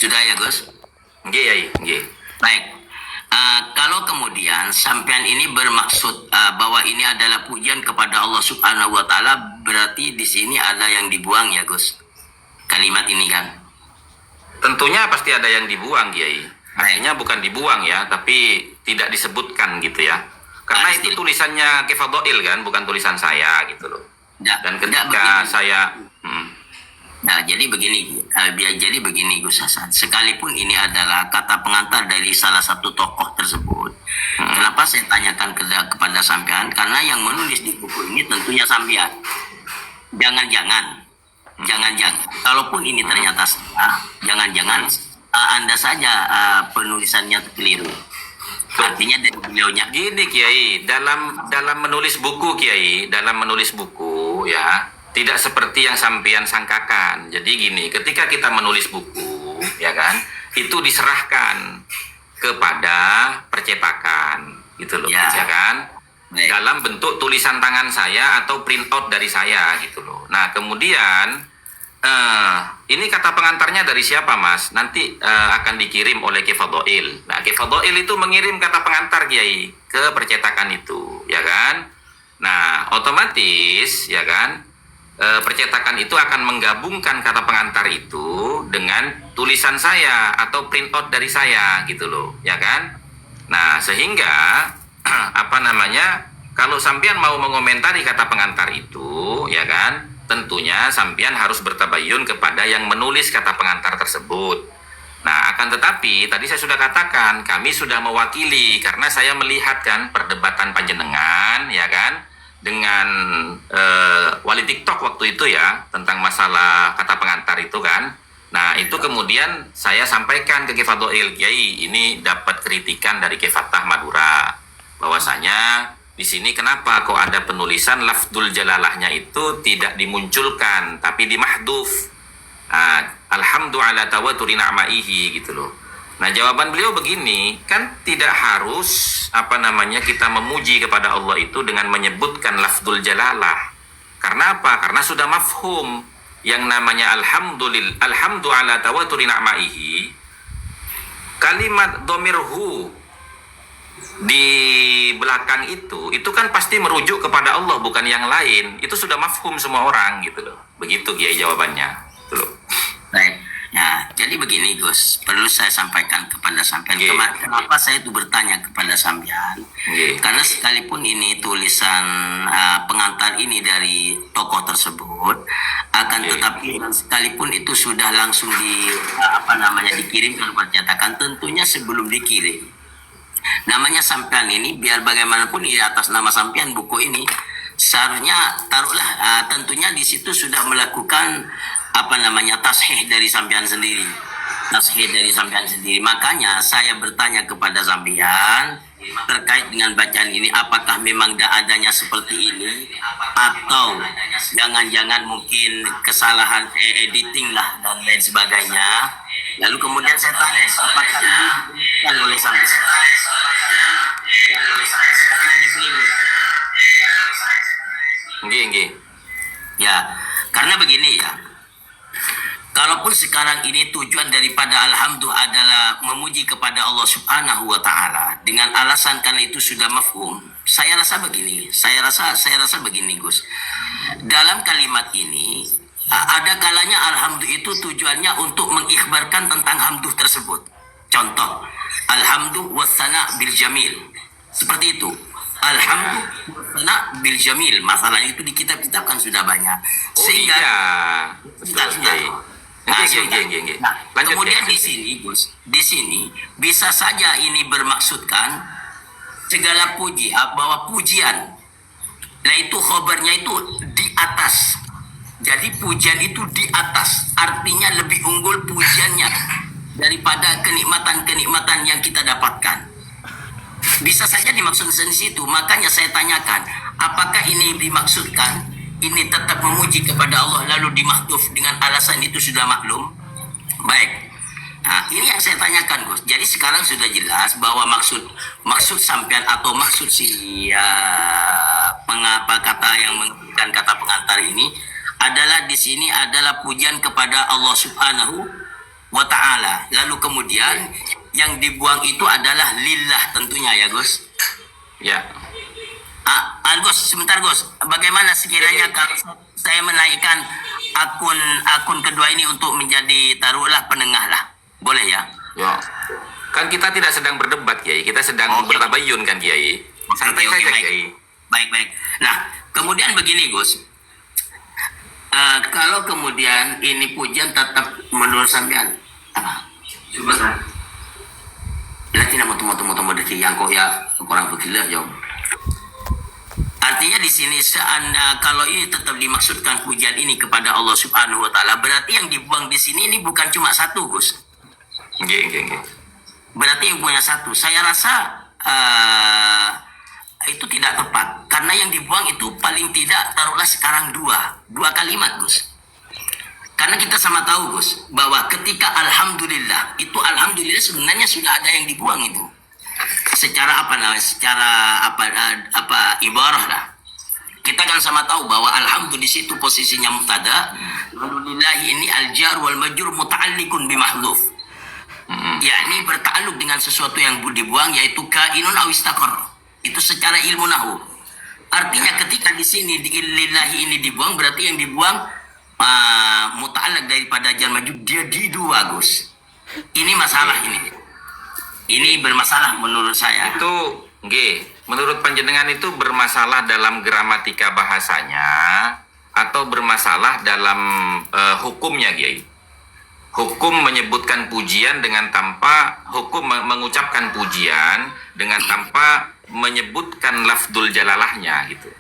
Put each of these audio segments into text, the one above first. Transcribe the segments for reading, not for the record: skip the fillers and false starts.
Sudah ya, Gus? Nggih, Yai, nggih. Baik. Kalau kemudian sampean ini bermaksud bahwa ini adalah pujian kepada Allah Subhanahu wa taala, berarti di sini ada yang dibuang ya, Gus. Kalimat ini kan. Tentunya pasti ada yang dibuang, Yai. Baik. Artinya bukan dibuang ya, tapi tidak disebutkan gitu ya. Karena itu tulisannya Kefadhail kan, bukan tulisan saya gitu loh. Dan ketika saya Nah, jadi begini Gus Hasan. Sekalipun ini adalah kata pengantar dari salah satu tokoh tersebut, kenapa saya tanyakan kepada sampean? Karena yang menulis di buku ini tentunya sampean. Jangan-jangan, kalaupun ini ternyata salah, jangan-jangan Anda saja penulisannya keliru. Artinya dari beliaunya. gini Kiai, dalam menulis buku Kiai, dalam menulis buku ya, tidak seperti yang sampean sangkakan. Jadi gini, ketika kita menulis buku, ya kan, itu diserahkan kepada percetakan, gitu loh, Ya. ya kan? Baik. Dalam bentuk tulisan tangan saya atau printout dari saya, gitu loh. Nah, kemudian ini kata pengantarnya dari siapa, Mas? Nanti akan dikirim oleh Kefadhail. Nah, Kefadhail itu mengirim kata pengantar Kiai ke percetakan itu, ya kan? Nah, otomatis, ya kan? Percetakan itu akan menggabungkan kata pengantar itu dengan tulisan saya atau printout dari saya gitu loh, ya kan? Nah, sehingga apa namanya, kalau sampean mau mengomentari kata pengantar itu, ya kan, tentunya sampean harus bertabayun kepada yang menulis kata pengantar tersebut. Nah, akan tetapi tadi saya sudah katakan, kami sudah mewakili karena saya melihat kan perdebatan panjenengan, ya kan, dengan wali TikTok waktu itu ya, tentang masalah kata pengantar itu kan. Nah, itu kemudian saya sampaikan ke Kefadhail, Kiai, ini dapat kritikan dari Kefatah Madura, bahwasanya di sini kenapa kok ada penulisan lafdul jalalahnya itu tidak dimunculkan, tapi dimahduf. Alhamdu ala tawaturi na'maihi gitu loh. Nah, jawaban beliau begini, kan tidak harus kita memuji kepada Allah itu dengan menyebutkan lafdul jalalah. Karena apa? Karena sudah mafhum yang namanya alhamdu ala tawaturi na'maihi. Kalimat domirhu di belakang itu kan pasti merujuk kepada Allah, bukan yang lain. Itu sudah mafhum semua orang gitu loh. Begitu Kiai jawabannya. Gitu loh. Baik. Nah, jadi begini Gus, perlu saya sampaikan kepada sampean. Kenapa saya itu bertanya kepada sampean? Karena sekalipun ini tulisan pengantar ini dari tokoh tersebut, akan tetapi sekalipun itu sudah langsung dikirim ke percetakan, tentunya sebelum dikirim, namanya sampean ini biar bagaimanapun di atas nama sampean buku ini, seharusnya taruhlah tentunya di situ sudah melakukan tasheh dari sampean sendiri. Makanya saya bertanya kepada sampean terkait dengan bacaan ini, apakah memang adanya seperti ini atau jangan-jangan mungkin kesalahan editing lah dan lain sebagainya. Lalu kemudian saya tanya, apakah ini bukan oleh sampean? Nggih. Ya, karena begini ya. Kalaupun sekarang ini tujuan daripada alhamdulillah adalah memuji kepada Allah Subhanahu wa taala dengan alasan karena itu sudah mafhum. Saya rasa begini Gus. Dalam kalimat ini ada kalanya alhamdulillah itu tujuannya untuk mengikhbarkan tentang hamduh tersebut. Contoh, alhamdulillah wassana bil jamil. Seperti itu. Alhamdulillah wassana bil jamil. Masalahnya itu di kitab-kitab kan sudah banyak. Sehingga kemudian di sini Gus, di sini bisa saja ini bermaksudkan segala puji, bahwa pujian, nah itu khobarnya itu di atas. Jadi pujian itu di atas, artinya lebih unggul pujiannya daripada kenikmatan-kenikmatan yang kita dapatkan. Bisa saja dimaksudkan di situ. Makanya saya tanyakan, apakah ini dimaksudkan ini tetap memuji kepada Allah lalu dimahduf dengan alasan itu sudah maklum? Baik. Nah, ini yang saya tanyakan Gus. Jadi sekarang sudah jelas bahwa maksud sampean atau maksud si kata yang menggunakan kata pengantar ini adalah di sini adalah pujian kepada Allah Subhanahu wa ta'ala. Lalu kemudian yang dibuang itu adalah lillah tentunya ya Gus. Ya. Gus, sebentar Gus. Bagaimana sekiranya kalau saya menaikkan akun kedua ini untuk menjadi taruhlah penengah lah. Boleh ya? Ya. Kan kita tidak sedang berdebat, Kiai. Kita sedang bertabayun kan, Kiai. Santai saja, Kiai. Baik. Nah, kemudian begini Gus. Kalau kemudian ini pujian tetap menurut sampean coba saya. Lagi nama temu dari yang kok ya kurang begitu ya. Artinya di sini kalau ini tetap dimaksudkan pujian ini kepada Allah Subhanahu wa taala, berarti yang dibuang di sini ini bukan cuma satu, Gus. Nggih. Berarti yang punya satu. Saya rasa itu tidak tepat karena yang dibuang itu paling tidak taruhlah sekarang dua kalimat Gus. Karena kita sama tahu Gus bahwa ketika alhamdulillah itu alhamdulillah sebenarnya sudah ada yang dibuang itu. Secara ibarah lah. Kita kan sama tahu bahwa alhamdulillah di situ posisinya mubtada, alhamdulillah ini al-jar wal majrur muta'alliqun bi mahdhuf. Yakni bertakluk dengan sesuatu yang dibuang yaitu kainun aw istaqarr. Itu secara ilmu nahwu. Artinya ketika di sini lillahi ini dibuang berarti yang dibuang muta'allaq daripada jar majrur dia di dua Gus. Ini masalah ini. Ini bermasalah menurut saya. Itu nggih. Menurut panjenengan itu bermasalah dalam gramatika bahasanya atau bermasalah dalam hukumnya, Kiai? Hukum menyebutkan pujian dengan tanpa hukum mengucapkan pujian dengan tanpa menyebutkan lafdul jalalahnya gitu.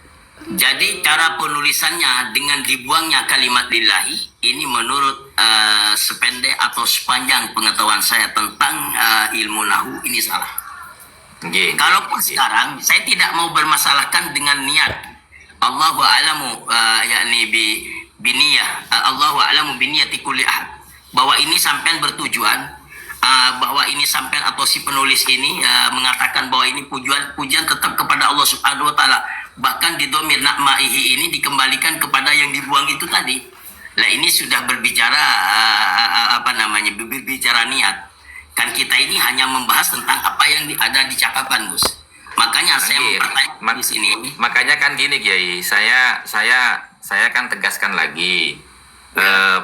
Jadi cara penulisannya dengan dibuangnya kalimat lillahi ini menurut sependek atau sepanjang pengetahuan saya tentang ilmu nahwu ini salah. Okay. Kalaupun sekarang saya tidak mau bermasalahkan dengan niat. Allahu a'lamu yakni biniyah. Allahu a'lamu biniyati kulli ahad. Bahwa ini sampean bertujuan bahwa ini sampean atau si penulis ini mengatakan bahwa ini pujian tetap kepada Allah Subhanahu wa taala. Bahkan di domir na'maihi ini dikembalikan kepada yang dibuang itu tadi. Nah, ini sudah berbicara berbicara niat. Kan kita ini hanya membahas tentang apa yang ada di catatan, Gus. Makanya saya mempertanyakan di sini. Makanya kan gini, Kiai. Saya kan tegaskan lagi.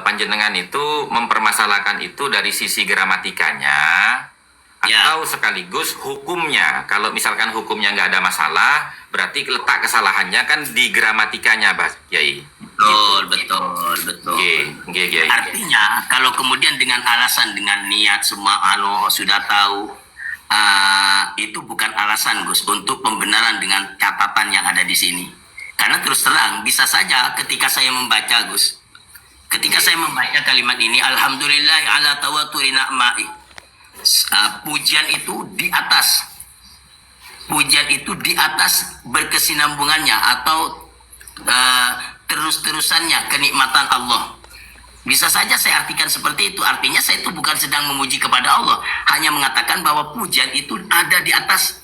Panjenengan itu mempermasalahkan itu dari sisi gramatikanya atau sekaligus hukumnya. Kalau misalkan hukumnya nggak ada masalah, berarti letak kesalahannya kan di gramatikanya, Mas Kiai. Betul. Kiai. Artinya kalau kemudian dengan alasan dengan niat semua sudah tahu itu bukan alasan Gus untuk pembenaran dengan catatan yang ada di sini. Karena terus terang bisa saja ketika saya membaca Gus. Ketika saya membaca kalimat ini alhamdulillah ala tawaturi na'mai. Pujian itu di atas berkesinambungannya atau terus-terusannya kenikmatan Allah. Bisa saja saya artikan seperti itu. Artinya saya itu bukan sedang memuji kepada Allah, hanya mengatakan bahwa pujian itu ada di atas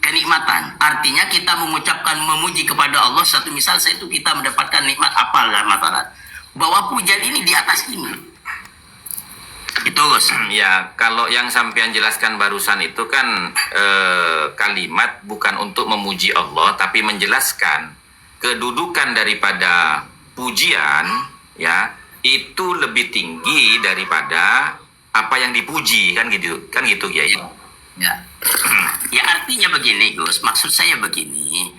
kenikmatan. Artinya kita mengucapkan memuji kepada Allah, satu misal saya itu kita mendapatkan nikmat apa lah matalah, bahwa pujian ini di atas ini. Itu Gus. Ya, kalau yang sampean jelaskan barusan itu kan kalimat bukan untuk memuji Allah tapi menjelaskan kedudukan daripada pujian ya itu lebih tinggi daripada apa yang dipuji kan gitu Kiai. Ya artinya begini Gus, maksud saya begini,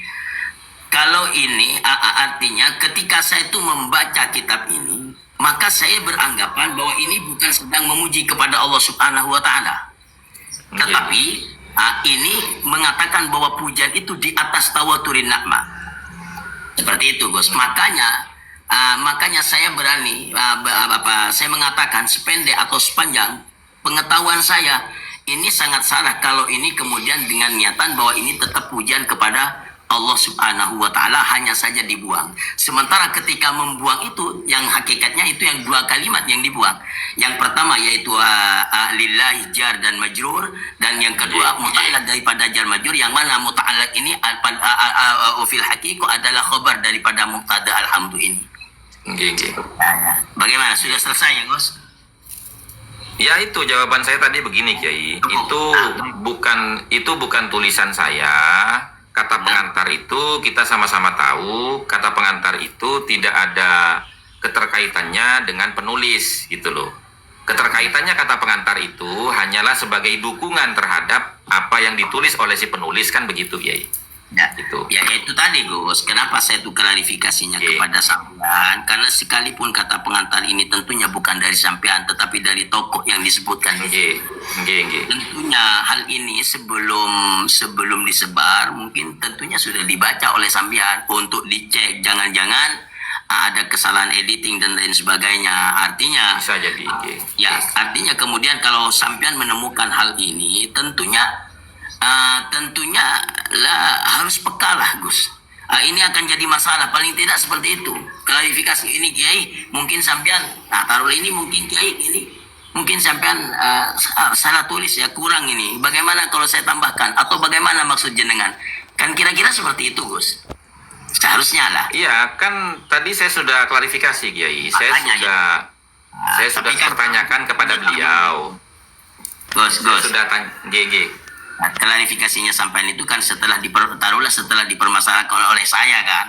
kalau ini artinya ketika saya itu membaca kitab ini maka saya beranggapan bahwa ini bukan sedang memuji kepada Allah Subhanahu wa taala, tetapi ini mengatakan bahwa pujian itu di atas tawaturin na'mah. Seperti itu Gus. Makanya saya berani saya mengatakan sependek atau sepanjang pengetahuan saya ini sangat salah kalau ini kemudian dengan niatan bahwa ini tetap pujian kepada Allah Subhanahu wa taala hanya saja dibuang. Sementara ketika membuang itu yang hakikatnya itu yang dua kalimat yang dibuang. Yang pertama yaitu lillahi jar dan majrur, dan yang kedua muta'allaq daripada jar majrur, yang mana muta'allaq ini fil haqiqah adalah khabar daripada mubtada alhamdu ini. Okay. Bagaimana? Sudah selesai ya, Gus? Ya itu jawaban saya tadi begini Kiai. Itu bukan tulisan saya. Kata pengantar itu kita sama-sama tahu. Kata pengantar itu tidak ada keterkaitannya dengan penulis gitu loh. Keterkaitannya kata pengantar itu hanyalah sebagai dukungan terhadap apa yang ditulis oleh si penulis, kan begitu Kiai. Ya, Gitu. ya itu tadi Gus. Kenapa saya itu klarifikasinya Oke. kepada sampean? Karena sekalipun kata pengantar ini tentunya bukan dari sampean, tetapi dari tokoh yang disebutkan di sini. Nggih. Tentunya hal ini sebelum disebar mungkin tentunya sudah dibaca oleh sampean untuk dicek. Jangan-jangan ada kesalahan editing dan lain sebagainya. Artinya Bisa jadi. Nggih. ya, artinya kemudian kalau sampean menemukan hal ini, tentunya lah harus peka lah Gus. Ini akan jadi masalah, paling tidak seperti itu. Klarifikasi ini Kiai, mungkin sampean, taruhlah ini mungkin Kiai ini, mungkin sampean salah tulis ya, kurang ini. Bagaimana kalau saya tambahkan atau bagaimana maksud jenengan? Kan kira-kira seperti itu Gus. Seharusnya lah. Iya, kan tadi saya sudah klarifikasi Kiai. Saya sudah Tapi kan- pertanyakan kepada beliau. Gus. Sudah tanya, nggih. Nah, klarifikasinya sampean itu kan setelah dipermasalahkan oleh saya kan.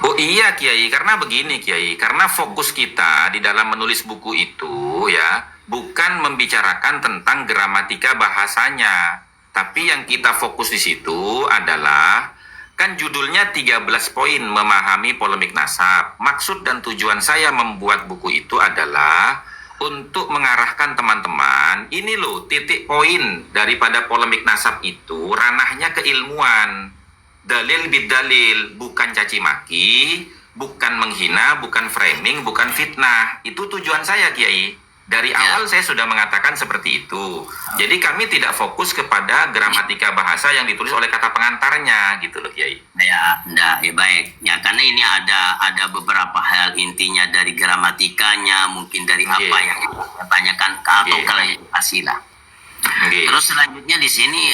Oh iya Kiai, karena begini Kiai, karena fokus kita di dalam menulis buku itu ya bukan membicarakan tentang gramatika bahasanya, tapi yang kita fokus di situ adalah kan judulnya 13 poin memahami polemik nasab. Maksud dan tujuan saya membuat buku itu adalah untuk mengarahkan teman-teman, ini loh titik poin daripada polemik nasab itu ranahnya keilmuan. Dalil bidalil, bukan caci maki, bukan menghina, bukan framing, bukan fitnah. Itu tujuan saya Kiai. Dari awal saya sudah mengatakan seperti itu. Jadi kami tidak fokus kepada gramatika bahasa yang ditulis oleh kata pengantarnya gitu loh Kiai. Ya, baik. Ya, karena ini ada beberapa hal intinya dari gramatikanya, mungkin dari Oke. apa yang kita tanyakan atau Oke. klarifikasi lah. Oke. Terus selanjutnya di sini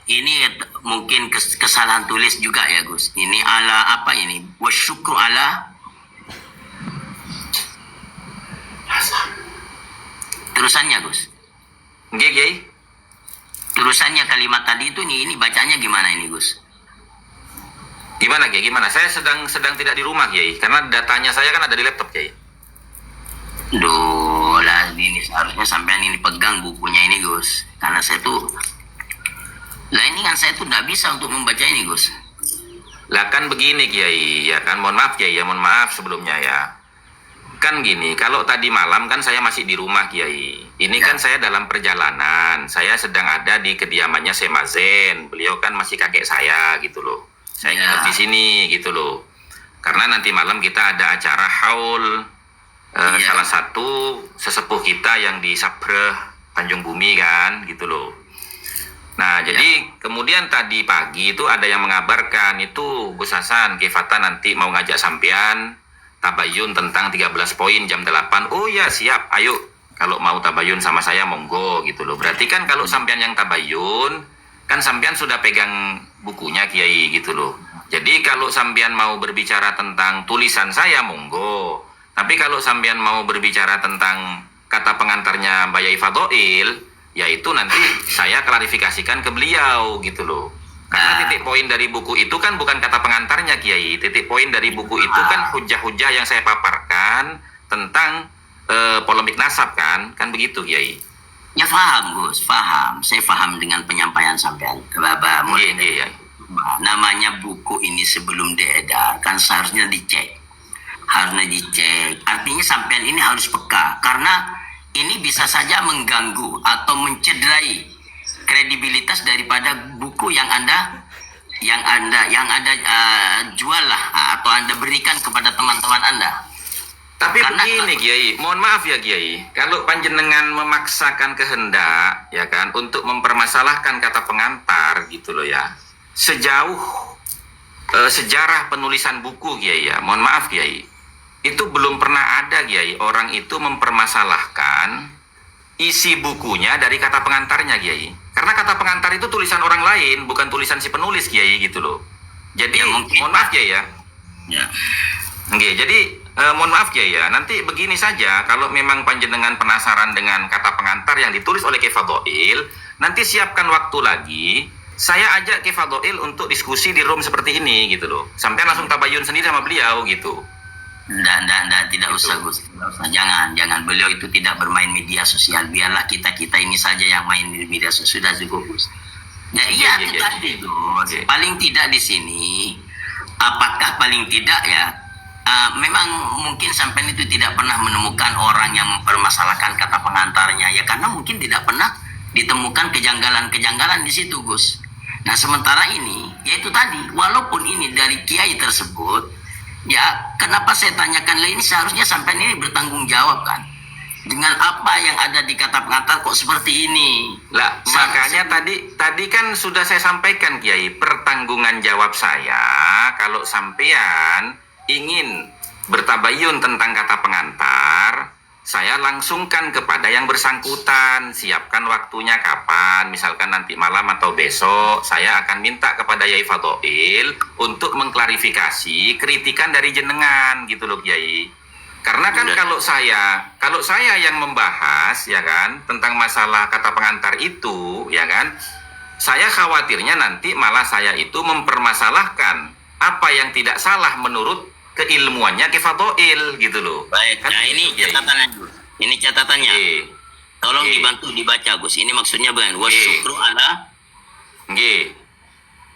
ini mungkin kesalahan tulis juga ya Gus. Ini ala apa ini? Wasyukru ala terusannya Gus. Oke Kiai. Terusannya kalimat tadi itu ini bacanya gimana ini Gus? Gimana Kiai? Gimana? Saya sedang tidak di rumah Kiai, karena datanya saya kan ada di laptop Kiai. Duh, lah ini seharusnya sampean ini pegang bukunya ini Gus. Karena saya tuh, lah ini kan saya tuh nggak bisa untuk membaca ini Gus. Lah kan begini Kiai, ya kan, mohon maaf Kiai, ya mohon maaf sebelumnya ya. Kan gini, kalau tadi malam kan saya masih di rumah Kiai. Ini kan saya dalam perjalanan, saya sedang ada di kediamannya Semazen. Beliau kan masih kakek saya gitu loh. Saya Ya. nginep di sini gitu loh. Karena nanti malam kita ada acara haul Iya. salah satu sesepuh kita yang di Sabreh Tanjung Bumi kan gitu loh. Nah, jadi kemudian tadi pagi itu ada yang mengabarkan itu Gus Hasan, Kifata nanti mau ngajak sampean tabayun tentang 13 poin jam 8. Oh ya, siap. Ayo. Kalau mau tabayun sama saya monggo gitu loh. Berarti kan kalau sampean yang tabayun, kan sampean sudah pegang bukunya Kiai gitu loh. Jadi kalau sampean mau berbicara tentang tulisan saya monggo. Tapi kalau sampean mau berbicara tentang kata pengantarnya Mbak Yai Fadhoil, yaitu nanti saya klarifikasikan ke beliau gitu loh. Karena titik poin dari buku itu kan bukan kata pengantarnya Kiai. Titik poin dari buku itu kan hujah-hujah yang saya paparkan tentang polemik nasab kan begitu Kiai. Ya paham Gus, paham. Saya paham dengan penyampaian sampean. Bapak mulai Iya. namanya buku ini sebelum diedar kan seharusnya dicek. Harusnya dicek. Artinya sampean ini harus peka karena ini bisa saja mengganggu atau mencederai kredibilitas daripada buku yang Anda jual lah atau Anda berikan kepada teman-teman Anda. Tapi Karena- begini Kiai, mohon maaf ya Kiai, kalau panjenengan memaksakan kehendak ya kan untuk mempermasalahkan kata pengantar gitu loh ya, sejauh sejarah penulisan buku Kiai ya, mohon maaf Kiai, itu belum pernah ada Kiai orang itu mempermasalahkan isi bukunya dari kata pengantarnya Kiai, karena kata pengantar itu tulisan orang lain, bukan tulisan si penulis Kiai gitu loh. Jadi Ya, mungkin. mohon maaf Kiai ya. Ya. Oke, jadi Mohon maaf Kiai ya, nanti begini saja, kalau memang panjenengan penasaran dengan kata pengantar yang ditulis oleh Ki Fadhail, nanti siapkan waktu lagi, saya ajak Ki Fadhail untuk diskusi di room seperti ini gitu loh. Sampai langsung tabayun sendiri sama beliau gitu. Tidak usah Gus, tidak usah. Jangan beliau itu tidak bermain media sosial. Biarlah kita ini saja yang main di media sosial, sudah cukup Gus. Ya iya itu tadi Gus. Paling tidak di sini, apakah paling tidak ya? Memang mungkin sampai itu tidak pernah menemukan orang yang mempermasalahkan kata pengantarnya ya, karena mungkin tidak pernah ditemukan kejanggalan-kejanggalan di situ Gus. Nah sementara ini yaitu tadi, walaupun ini dari kiai tersebut ya, kenapa saya tanyakan lah, ini seharusnya sampai ini bertanggung jawab kan dengan apa yang ada di kata pengantar, kok seperti ini lah. Makanya tadi kan sudah saya sampaikan Kiai, pertanggungan jawab saya kalau sampean ingin bertabayun tentang kata pengantar, saya langsungkan kepada yang bersangkutan, siapkan waktunya kapan, misalkan nanti malam atau besok, saya akan minta kepada Yai Fadhail untuk mengklarifikasi kritikan dari jenengan gitu loh Kiai. Karena kan kalau saya yang membahas ya kan tentang masalah kata pengantar itu ya kan, saya khawatirnya nanti malah saya itu mempermasalahkan apa yang tidak salah menurut keilmuannya Ki Fadhail gitu loh. Baik, kan nah ini gitu, catatannya Gus. Ini catatannya. Tolong dibantu dibaca Gus. Ini maksudnya bagaimana? Wasyukru ala. Nggih.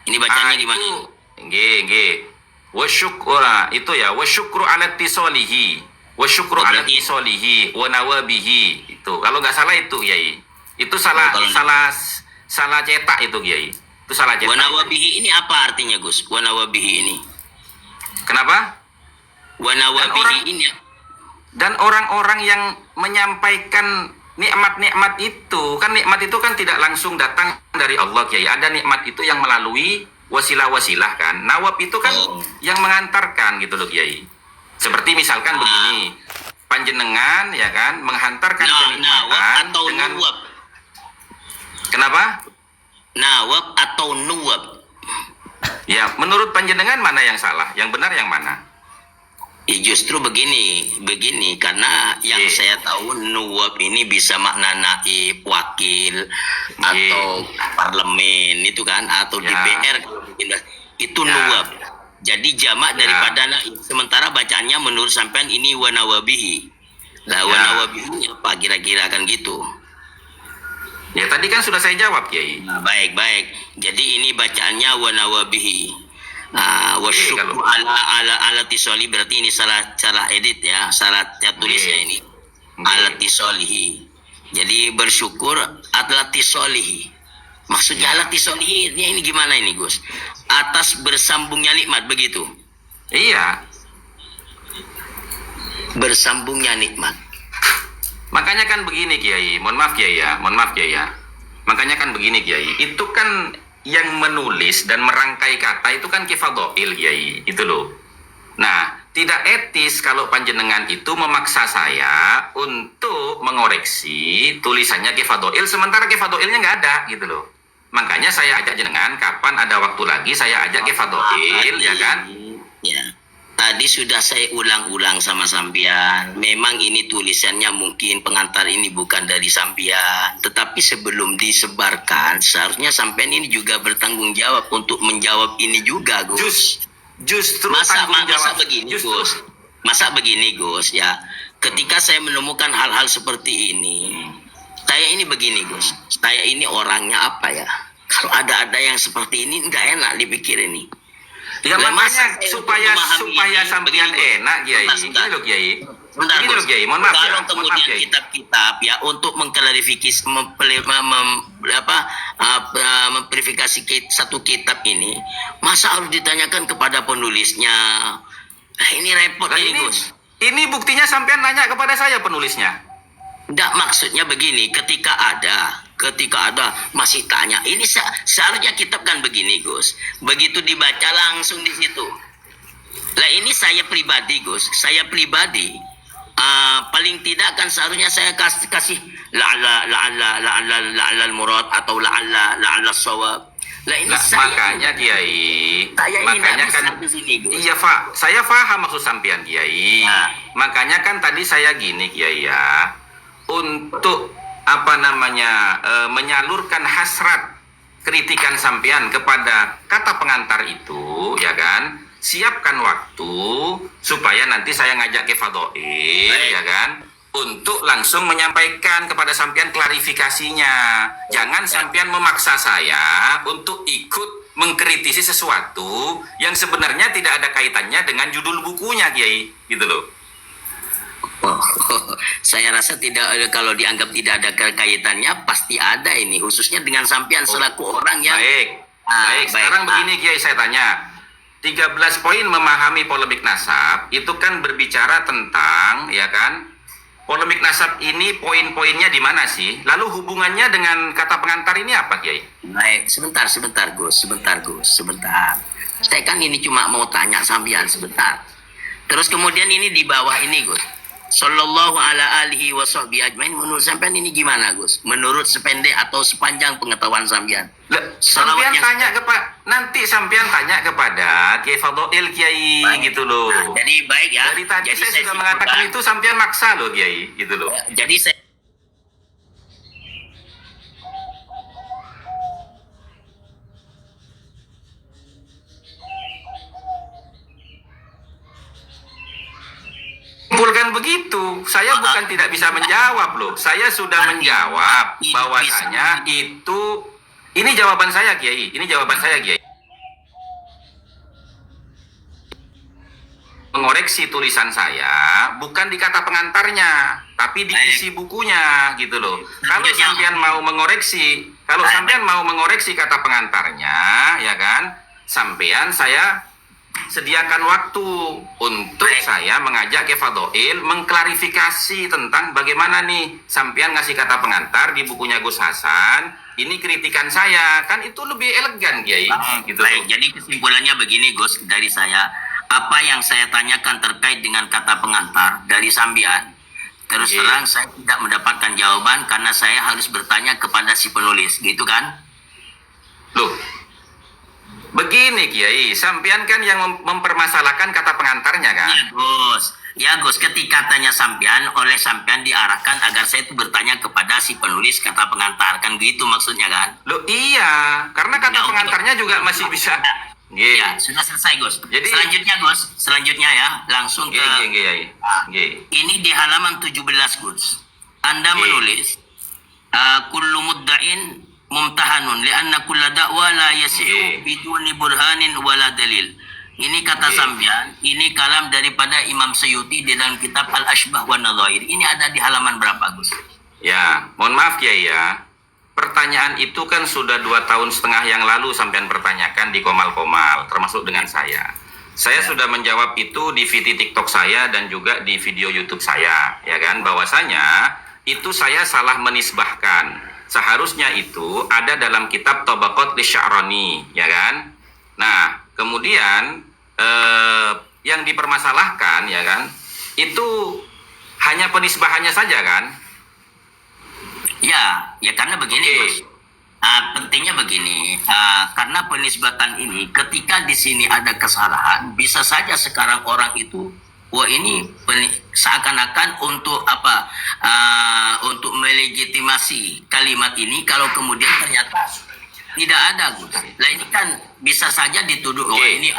Ini bacanya gimana? Nggih. Wasyukru itu ya, wasyukru ala tisolihi. Wasyukru ala tisolihi wa nawabihi. Itu kalau nggak salah itu Kiai. Itu salah cetak itu Kiai. Itu salah cetak. Wa nawabihi ini apa artinya Gus? Wa nawabihi ini. Kenapa? Dan orang-orang yang menyampaikan nikmat-nikmat itu kan tidak langsung datang dari Allah Kiai. Ada nikmat itu yang melalui wasilah-wasilah kan. Nawab itu kan yang mengantarkan gitu loh Kiai. Seperti misalkan begini, panjenengan ya kan menghantarkan kenikmatan atau dengan nuwab. Kenapa? Nawab atau nuwab. Ya, menurut panjenengan mana yang salah? Yang benar yang mana? Justru begini, karena yang saya tahu nuwab ini bisa makna naib, wakil, atau parlemen itu kan, atau DPR itu nuwab. Jadi jamak daripada naib. Sementara bacaannya menurut sampean ini wanawabihi. Lah wanawabihi apa kira-kira kan gitu. Ya tadi kan sudah saya jawab Kiai. Nah, baik. Jadi ini bacaannya wanawabihi. Wasyukru ala tisoli, berarti ini salah edit ya, salah tulisnya ini. Ala tisolihi. Jadi bersyukur ala tisolihi. Maksudnya ala tisolihi ini gimana ini Gus? Atas bersambungnya nikmat begitu. Iya. Bersambungnya nikmat. Makanya kan begini Kiai, mohon maaf Kiai ya. Makanya kan begini Kiai, itu kan yang menulis dan merangkai kata itu kan Ki Fadhail Kiai, itu loh. Nah, tidak etis kalau panjenengan itu memaksa saya untuk mengoreksi tulisannya Ki Fadhail sementara Ki Fadhailnya nggak ada gitu loh. Makanya saya ajak jenengan kapan ada waktu lagi saya ajak Ki Fadhail ya kan. Ya. Tadi sudah saya ulang-ulang sama sampean. Memang ini tulisannya mungkin pengantar ini bukan dari sampean, tetapi sebelum disebarkan seharusnya sampean ini juga bertanggung jawab untuk menjawab ini juga, Gus. Justru masa begini Gus ya. Ketika saya menemukan hal-hal seperti ini, saya ini begini Gus. Saya ini orangnya apa ya? Kalau ada yang seperti ini nggak enak dipikir ini. Ya makanya supaya sampean enak Kiai. Ini loh Kiai. Bentar, ini loh Kiai, mohon maaf kalau ya. kemudian kitab-kitab ya untuk mengklarifikasi memverifikasi satu kitab ini, masa harus ditanyakan kepada penulisnya? Ini repot ini Gus. Ini buktinya sampean nanya kepada saya penulisnya. Enggak, maksudnya begini, ketika ada masih tanya. Ini seharusnya kitab kan begini Gus. Begitu dibaca langsung di situ. Lah ini saya pribadi Gus. Paling tidak kan seharusnya saya kasih la'alla murad atau la'alla shawab. Lah ini Lah, makanya Kiai, saya ini makanya nggak kan bisa di sini, Gus. iya Pak, saya paham maksud sampean Kiai. Nah. Makanya kan tadi saya gini Kiai ya, untuk apa namanya menyalurkan hasrat kritikan sampean kepada kata pengantar itu, ya kan? Siapkan waktu supaya nanti saya ngajak ke Fadhoil, ya kan? Untuk langsung menyampaikan kepada sampean klarifikasinya. Jangan sampean memaksa saya untuk ikut mengkritisi sesuatu yang sebenarnya tidak ada kaitannya dengan judul bukunya, Kiai, gitu loh. Oh, saya rasa tidak ada, kalau dianggap tidak ada kaitannya pasti ada ini, khususnya dengan sampean selaku orang yang Baik. Sekarang begini Kiai, saya tanya. 13 poin memahami polemik nasab itu kan berbicara tentang, ya kan, polemik nasab ini poin-poinnya di mana sih? Lalu hubungannya dengan kata pengantar ini apa, Kiai? Baik, sebentar Gus, sebentar. Saya kan ini cuma mau tanya sampean sebentar. Terus kemudian ini di bawah ini, Gus. Sallallahu ala alihi wa sahbihi ajmain. Menurut sampean ini gimana, Gus? Menurut sependek atau sepanjang pengetahuan sampean? Sampean tanya nanti sampean tanya kepada Kiai Fadhoil, Kiai, baik, gitu loh. Nah, jadi baik ya. Dari tadi jadi saya sudah mengatakan itu, sampean maksa loh, Kiai, gitu loh. Jadi saya Simpulkan begitu. Saya bukan tidak bisa menjawab loh. Saya sudah menjawab bahwasanya itu, ini jawaban saya, Kiai. Ini jawaban saya, Kiai. Mengoreksi tulisan saya bukan di kata pengantarnya, tapi di isi bukunya, gitu loh. Kalau sampean mau mengoreksi, kata pengantarnya, ya kan, sampean saya sediakan waktu untuk saya mengajak ke Fadhoil mengklarifikasi tentang bagaimana nih sampean ngasih kata pengantar di bukunya Gus Hasan. Ini kritikan saya, kan itu lebih elegan, Kiai. Gitu. Baik, jadi kesimpulannya begini, Gus, dari saya. Apa yang saya tanyakan terkait dengan kata pengantar dari sampean, terus terang saya tidak mendapatkan jawaban karena saya harus bertanya kepada si penulis, gitu kan? Loh, begini Kiai, sampean kan yang mempermasalahkan kata pengantarnya kan? Ya Gus, ketika tanya sampean, oleh sampean diarahkan agar saya itu bertanya kepada si penulis kata pengantar, kan gitu maksudnya kan? Loh iya, karena kata pengantarnya juga masih bisa. Ya, sudah selesai Gus. Jadi selanjutnya ya, langsung ke ini di halaman 17 Gus. Anda menulis kullu mudda'in mumtahanun li'anna kulla da'wa la yasihu biduni burhanin wala dalil. Ini kata sampean, ini kalam daripada Imam Suyuti di dalam kitab Al-Ashbah wa Nadhair. Ini ada di halaman berapa, Gus? Ya, mohon maaf ya. Pertanyaan itu kan sudah 2,5 tahun yang lalu sampean pertanyakan di Komal-Komal, termasuk dengan saya. Saya sudah menjawab itu di VT TikTok saya dan juga di video YouTube saya, ya kan, bahwasanya itu saya salah menisbahkan. Seharusnya itu ada dalam kitab Tabaqat Lisya'rani, ya kan. Nah, kemudian yang dipermasalahkan, ya kan, itu hanya penisbahannya saja kan. Ya karena begini Gus. Pentingnya begini, karena penisbatan ini ketika di sini ada kesalahan, bisa saja sekarang orang itu ini seakan-akan untuk apa? Untuk melegitimasi kalimat ini, kalau kemudian ternyata tidak ada Gus. Lah ini kan bisa saja dituduh ini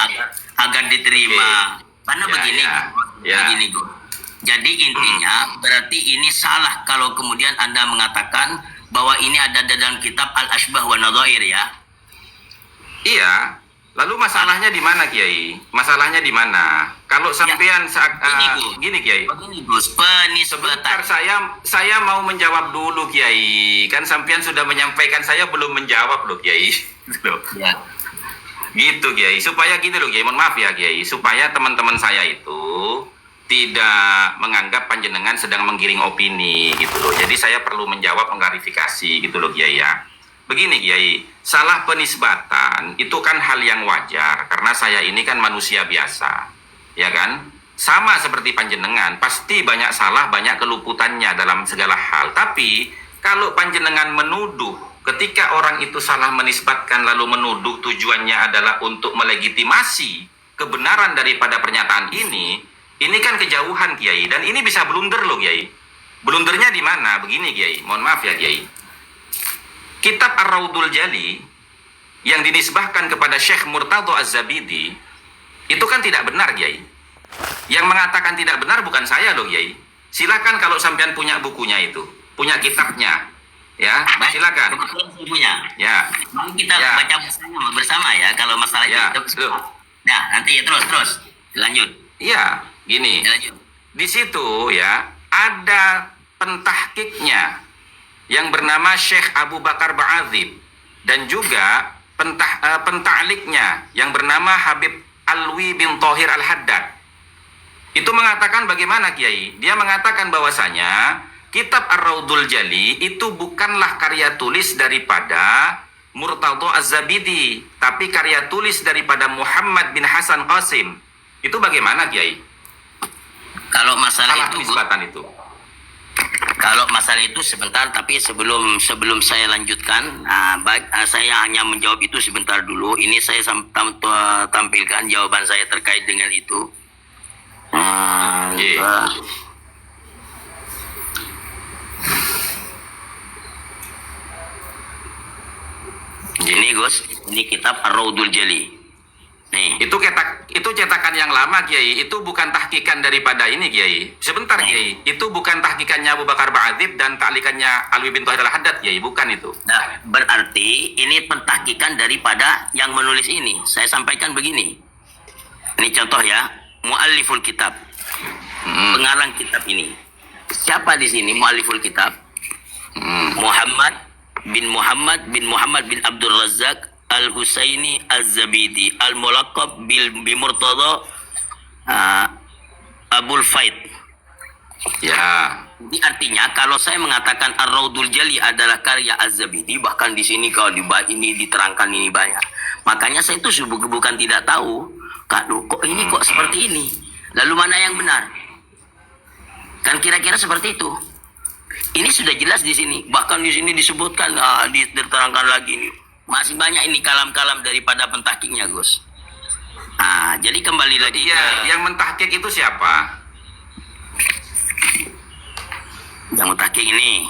agar diterima. Karena begini Gus. Jadi intinya berarti ini salah kalau kemudian Anda mengatakan bahwa ini ada dalam kitab Al-Ashbah wa Nadhair ya. Iya. Lalu masalahnya di mana, Kiai? Masalahnya di mana? Kalau sampean gini Kiai. Begini Gus, penisbatan. Saya mau menjawab dulu Kiai. Kan sampean sudah menyampaikan, saya belum menjawab loh Kiai. Ya. Gitu Kiai. Supaya gitu loh Kiai. Mohon maaf ya Kiai. Supaya teman-teman saya itu tidak menganggap panjenengan sedang menggiring opini gitu loh. Jadi saya perlu menjawab, mengklarifikasi gitu loh Kiai ya. Begini Kiai, salah penisbatan itu kan hal yang wajar karena saya ini kan manusia biasa, ya kan? Sama seperti panjenengan, pasti banyak salah, banyak keluputannya dalam segala hal. Tapi kalau panjenengan menuduh ketika orang itu salah menisbatkan lalu menuduh tujuannya adalah untuk melegitimasi kebenaran daripada pernyataan ini kan kejauhan Kiai, dan ini bisa blunder loh Kiai. Blundernya di mana? Begini Kiai, mohon maaf ya Kiai. Kitab Ar-Raudul Jali yang dinisbahkan kepada Syekh Murtadho Az-Zabidi itu kan tidak benar Kiai. Yang mengatakan tidak benar bukan saya loh Kiai. Silakan kalau sampean punya bukunya itu, punya kitabnya, ya silakan. Punya. Ya. Mari kita Ya. baca bersama ya kalau masalah Ya, itu. loh. Nah, nanti terus lanjut. Iya, gini. Ya, lanjut. Di situ ya ada pentahkiknya yang bernama Syekh Abu Bakar Ba'adzib, dan juga penta'liknya yang bernama Habib Alwi bin Thohir Al-Haddad. Itu mengatakan bagaimana Kiai? Dia mengatakan bahwasanya kitab Ar-Raudul Jali itu bukanlah karya tulis daripada Murtadho Az-Zabidi, tapi karya tulis daripada Muhammad bin Hasan Qasim. Itu bagaimana Kiai? Kalau masalah Salah itu nisbatan itu. Kalau masalah itu sebentar, tapi sebelum saya lanjutkan, saya hanya menjawab itu sebentar dulu. Ini saya tampilkan jawaban saya terkait dengan itu. Iya. Ini Gus, ini kitab Ar-Raudul Jali. Nih. Itu cetakan yang lama Kiai, itu bukan tahkikan daripada ini Kiai. Sebentar Kiai, itu bukan tahkikannya Abu Bakar Ba'adzib dan taklikannya Alwi bin Thohir Al-Haddad Kiai, bukan itu. Nah, berarti ini pentahkikan daripada yang menulis ini. Saya sampaikan begini. Ini contoh ya, mualliful kitab. Pengarang kitab ini. Siapa di sini mualliful kitab? Muhammad bin Abdul Razak Al-Husaini Az-Zabidi Al-Mulaqab bi Murtadho Abul Faid. Ya. Ini artinya kalau saya mengatakan Ar-Raudul Jali adalah karya Az-Zabidi, bahkan di sini kalau ini diterangkan ini banyak. Makanya saya itu bukan tidak tahu, kok ini kok seperti ini. Lalu mana yang benar? Kan kira-kira seperti itu. Ini sudah jelas di sini. Bahkan di sini disebutkan, diterangkan lagi nih. Masih banyak ini kalam-kalam daripada pentahkiknya Gus. Jadi kembali lagi. Iya, yang mentahkik itu siapa? Yang mentahkik ini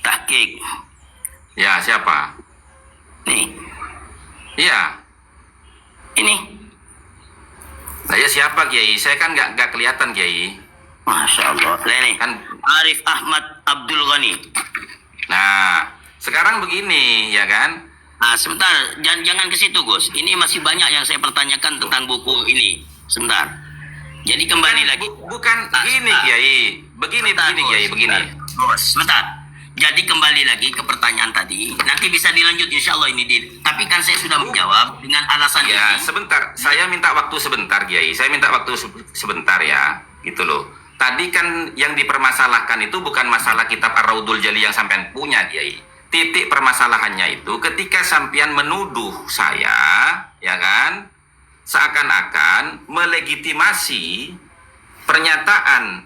tahkik. Ya, siapa? Nih, Iya. ini. Saya siapa Kiai? Saya kan nggak kelihatan Kiai. Masya Allah. Ini Kan. Arif Ahmad Abdul Ghani. Nah, sekarang begini ya kan? Sebentar, jangan ke situ Gus. Ini masih banyak yang saya pertanyakan tentang buku ini. Sebentar. Jadi kembali lagi. Bukan gini Kiai. Begini Kiai, begini. Sebentar. Jadi kembali lagi ke pertanyaan tadi. Nanti bisa dilanjut insya Allah ini. Tapi kan saya sudah menjawab dengan alasan Ya, ini. sebentar. Saya minta waktu sebentar, Kiai. Saya minta waktu sebentar ya. Gitu loh. Tadi kan yang dipermasalahkan itu bukan masalah kitab Ar-Raudul Jali yang sampean punya, Kiai. Titik permasalahannya itu ketika sampean menuduh saya, ya kan? Seakan-akan melegitimasi pernyataan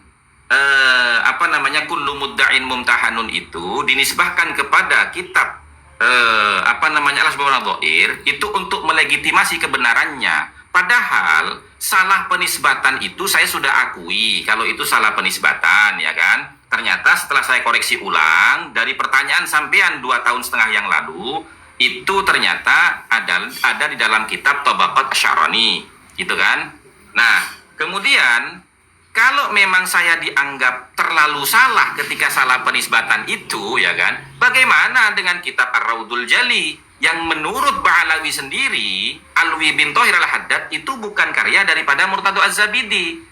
kullu mudda'in mumtahanun itu dinisbahkan kepada kitab Al-Asbabun Dhair itu untuk melegitimasi kebenarannya. Padahal salah penisbatan itu saya sudah akui kalau itu salah penisbatan, ya kan? Ternyata setelah saya koreksi ulang dari pertanyaan sampean 2,5 tahun yang lalu, itu ternyata ada di dalam kitab Tabaqat Asy'arani, gitu kan? Nah, kemudian kalau memang saya dianggap terlalu salah ketika salah penisbatan itu, ya kan? Bagaimana dengan kitab Ar-Raudul Jali yang menurut Ba'alawi sendiri, Alwi bin Thohir Al-Haddad itu bukan karya daripada Murtadho Az-Zabidi.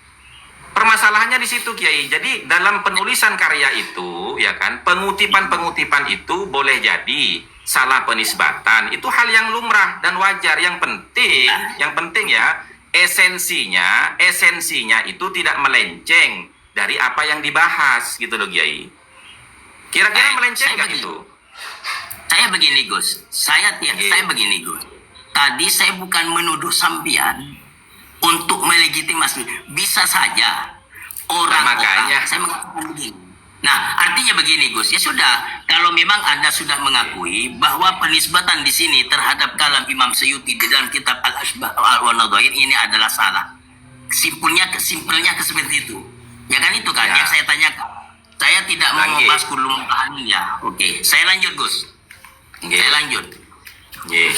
Permasalahannya di situ, Kiai. Jadi dalam penulisan karya itu, ya kan, pengutipan itu boleh jadi salah penisbatan. Itu hal yang lumrah dan wajar. Yang penting ya, esensinya itu tidak melenceng dari apa yang dibahas, gitu loh, Kiai. Kira-kira melenceng nggak itu? Saya begini Gus, saya begini Gus. Tadi saya bukan menuduh sampean untuk melegitimasi. Bisa saja orang-orang. Makanya. Saya mengatakan begini. Nah, artinya begini Gus. Ya sudah, kalau memang Anda sudah mengakui bahwa penisbatan di sini terhadap kalam Imam Suyuti di dalam kitab Al-Ashbah Wal-Nadhair ini adalah salah. Simpelnya seperti itu. Ya kan itu kan Ya. yang saya tanyakan. Saya tidak mau Lagi. membahas kulum ya. Oke, saya lanjut Gus. Nggih. Saya lanjut. Nggih.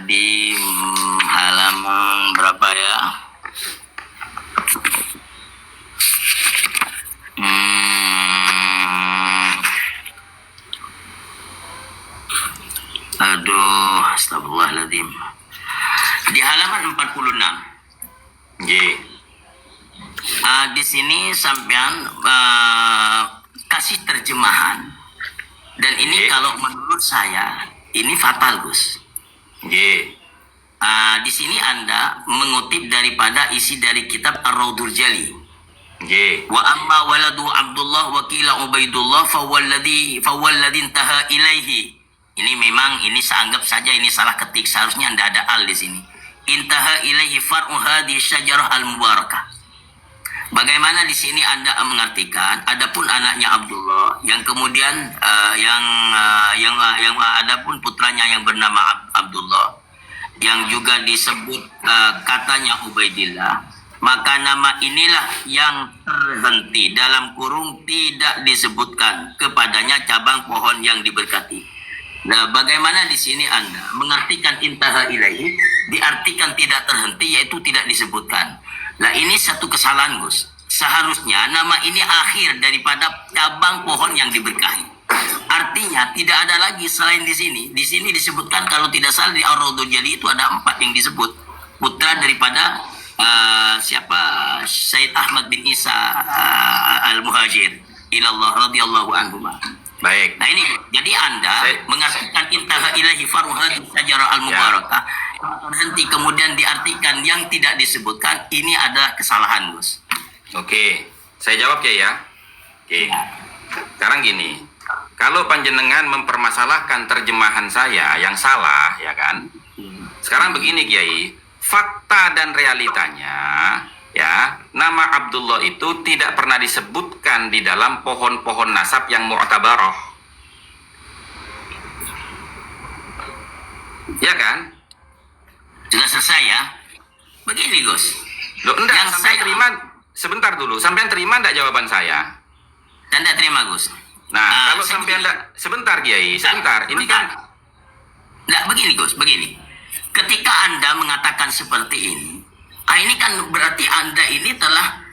Di halaman berapa ya? Aduh, astagfirullahaladzim. Di halaman 46. Nggih. Di sini sampean kasih terjemahan. Dan ini Oke. kalau menurut saya ini fatal, Gus. Nggih. Di sini Anda mengutip daripada isi dari kitab Ar-Raudul Jali. Nggih. Wa amma waladu Abdullah wa qila Ubaidullah fawalladhi intaha ilaihi. Ini memang ini saya anggap saja ini salah ketik, seharusnya Anda ada al di sini. Intaha ilaihi far'u hadhihi syajarah al-mubarakah. Bagaimana di sini Anda mengartikan adapun anaknya Abdullah yang kemudian yang adapun putranya yang bernama Abdullah yang juga disebut katanya Ubaidillah, maka nama inilah yang terhenti dalam kurung tidak disebutkan kepadanya cabang pohon yang diberkati. Nah, bagaimana di sini Anda mengartikan intaha ilaihi diartikan tidak terhenti, yaitu tidak disebutkan. Nah, ini satu kesalahan, Gus. Seharusnya nama ini akhir daripada cabang pohon yang diberkahi. Artinya tidak ada lagi selain di sini. Di sini disebutkan kalau tidak salah di Ar-Raudul Jali itu ada 4 yang disebut. Putra daripada siapa? Said Ahmad bin Isa Al-Muhajir ilallah radhiyallahu anhu. Baik. Nah ini, jadi Anda mengartikan intaha ilahi faruhati sajarah al-mubarakah, terhenti kemudian diartikan yang tidak disebutkan, ini adalah kesalahan, Gus. Oke. Saya jawab ya. Oke. Sekarang gini. Kalau panjenengan mempermasalahkan terjemahan saya yang salah, ya kan? Sekarang begini, Kiai. Fakta dan realitanya, ya, nama Abdullah itu tidak pernah disebutkan di dalam pohon-pohon nasab yang mu'tabarah. Ya kan? Sudah selesai ya? Begini, Gus. Loh, enggak, Yang sampai saya- terima, sebentar dulu. Sampai terima enggak jawaban saya? Tanda terima, Gus. Nah, kalau saya sampai begini. enggak, sebentar Kiai, sebentar. Ini kan, Nah, begini, Gus, begini. Ketika Anda mengatakan seperti ini kan berarti Anda ini telah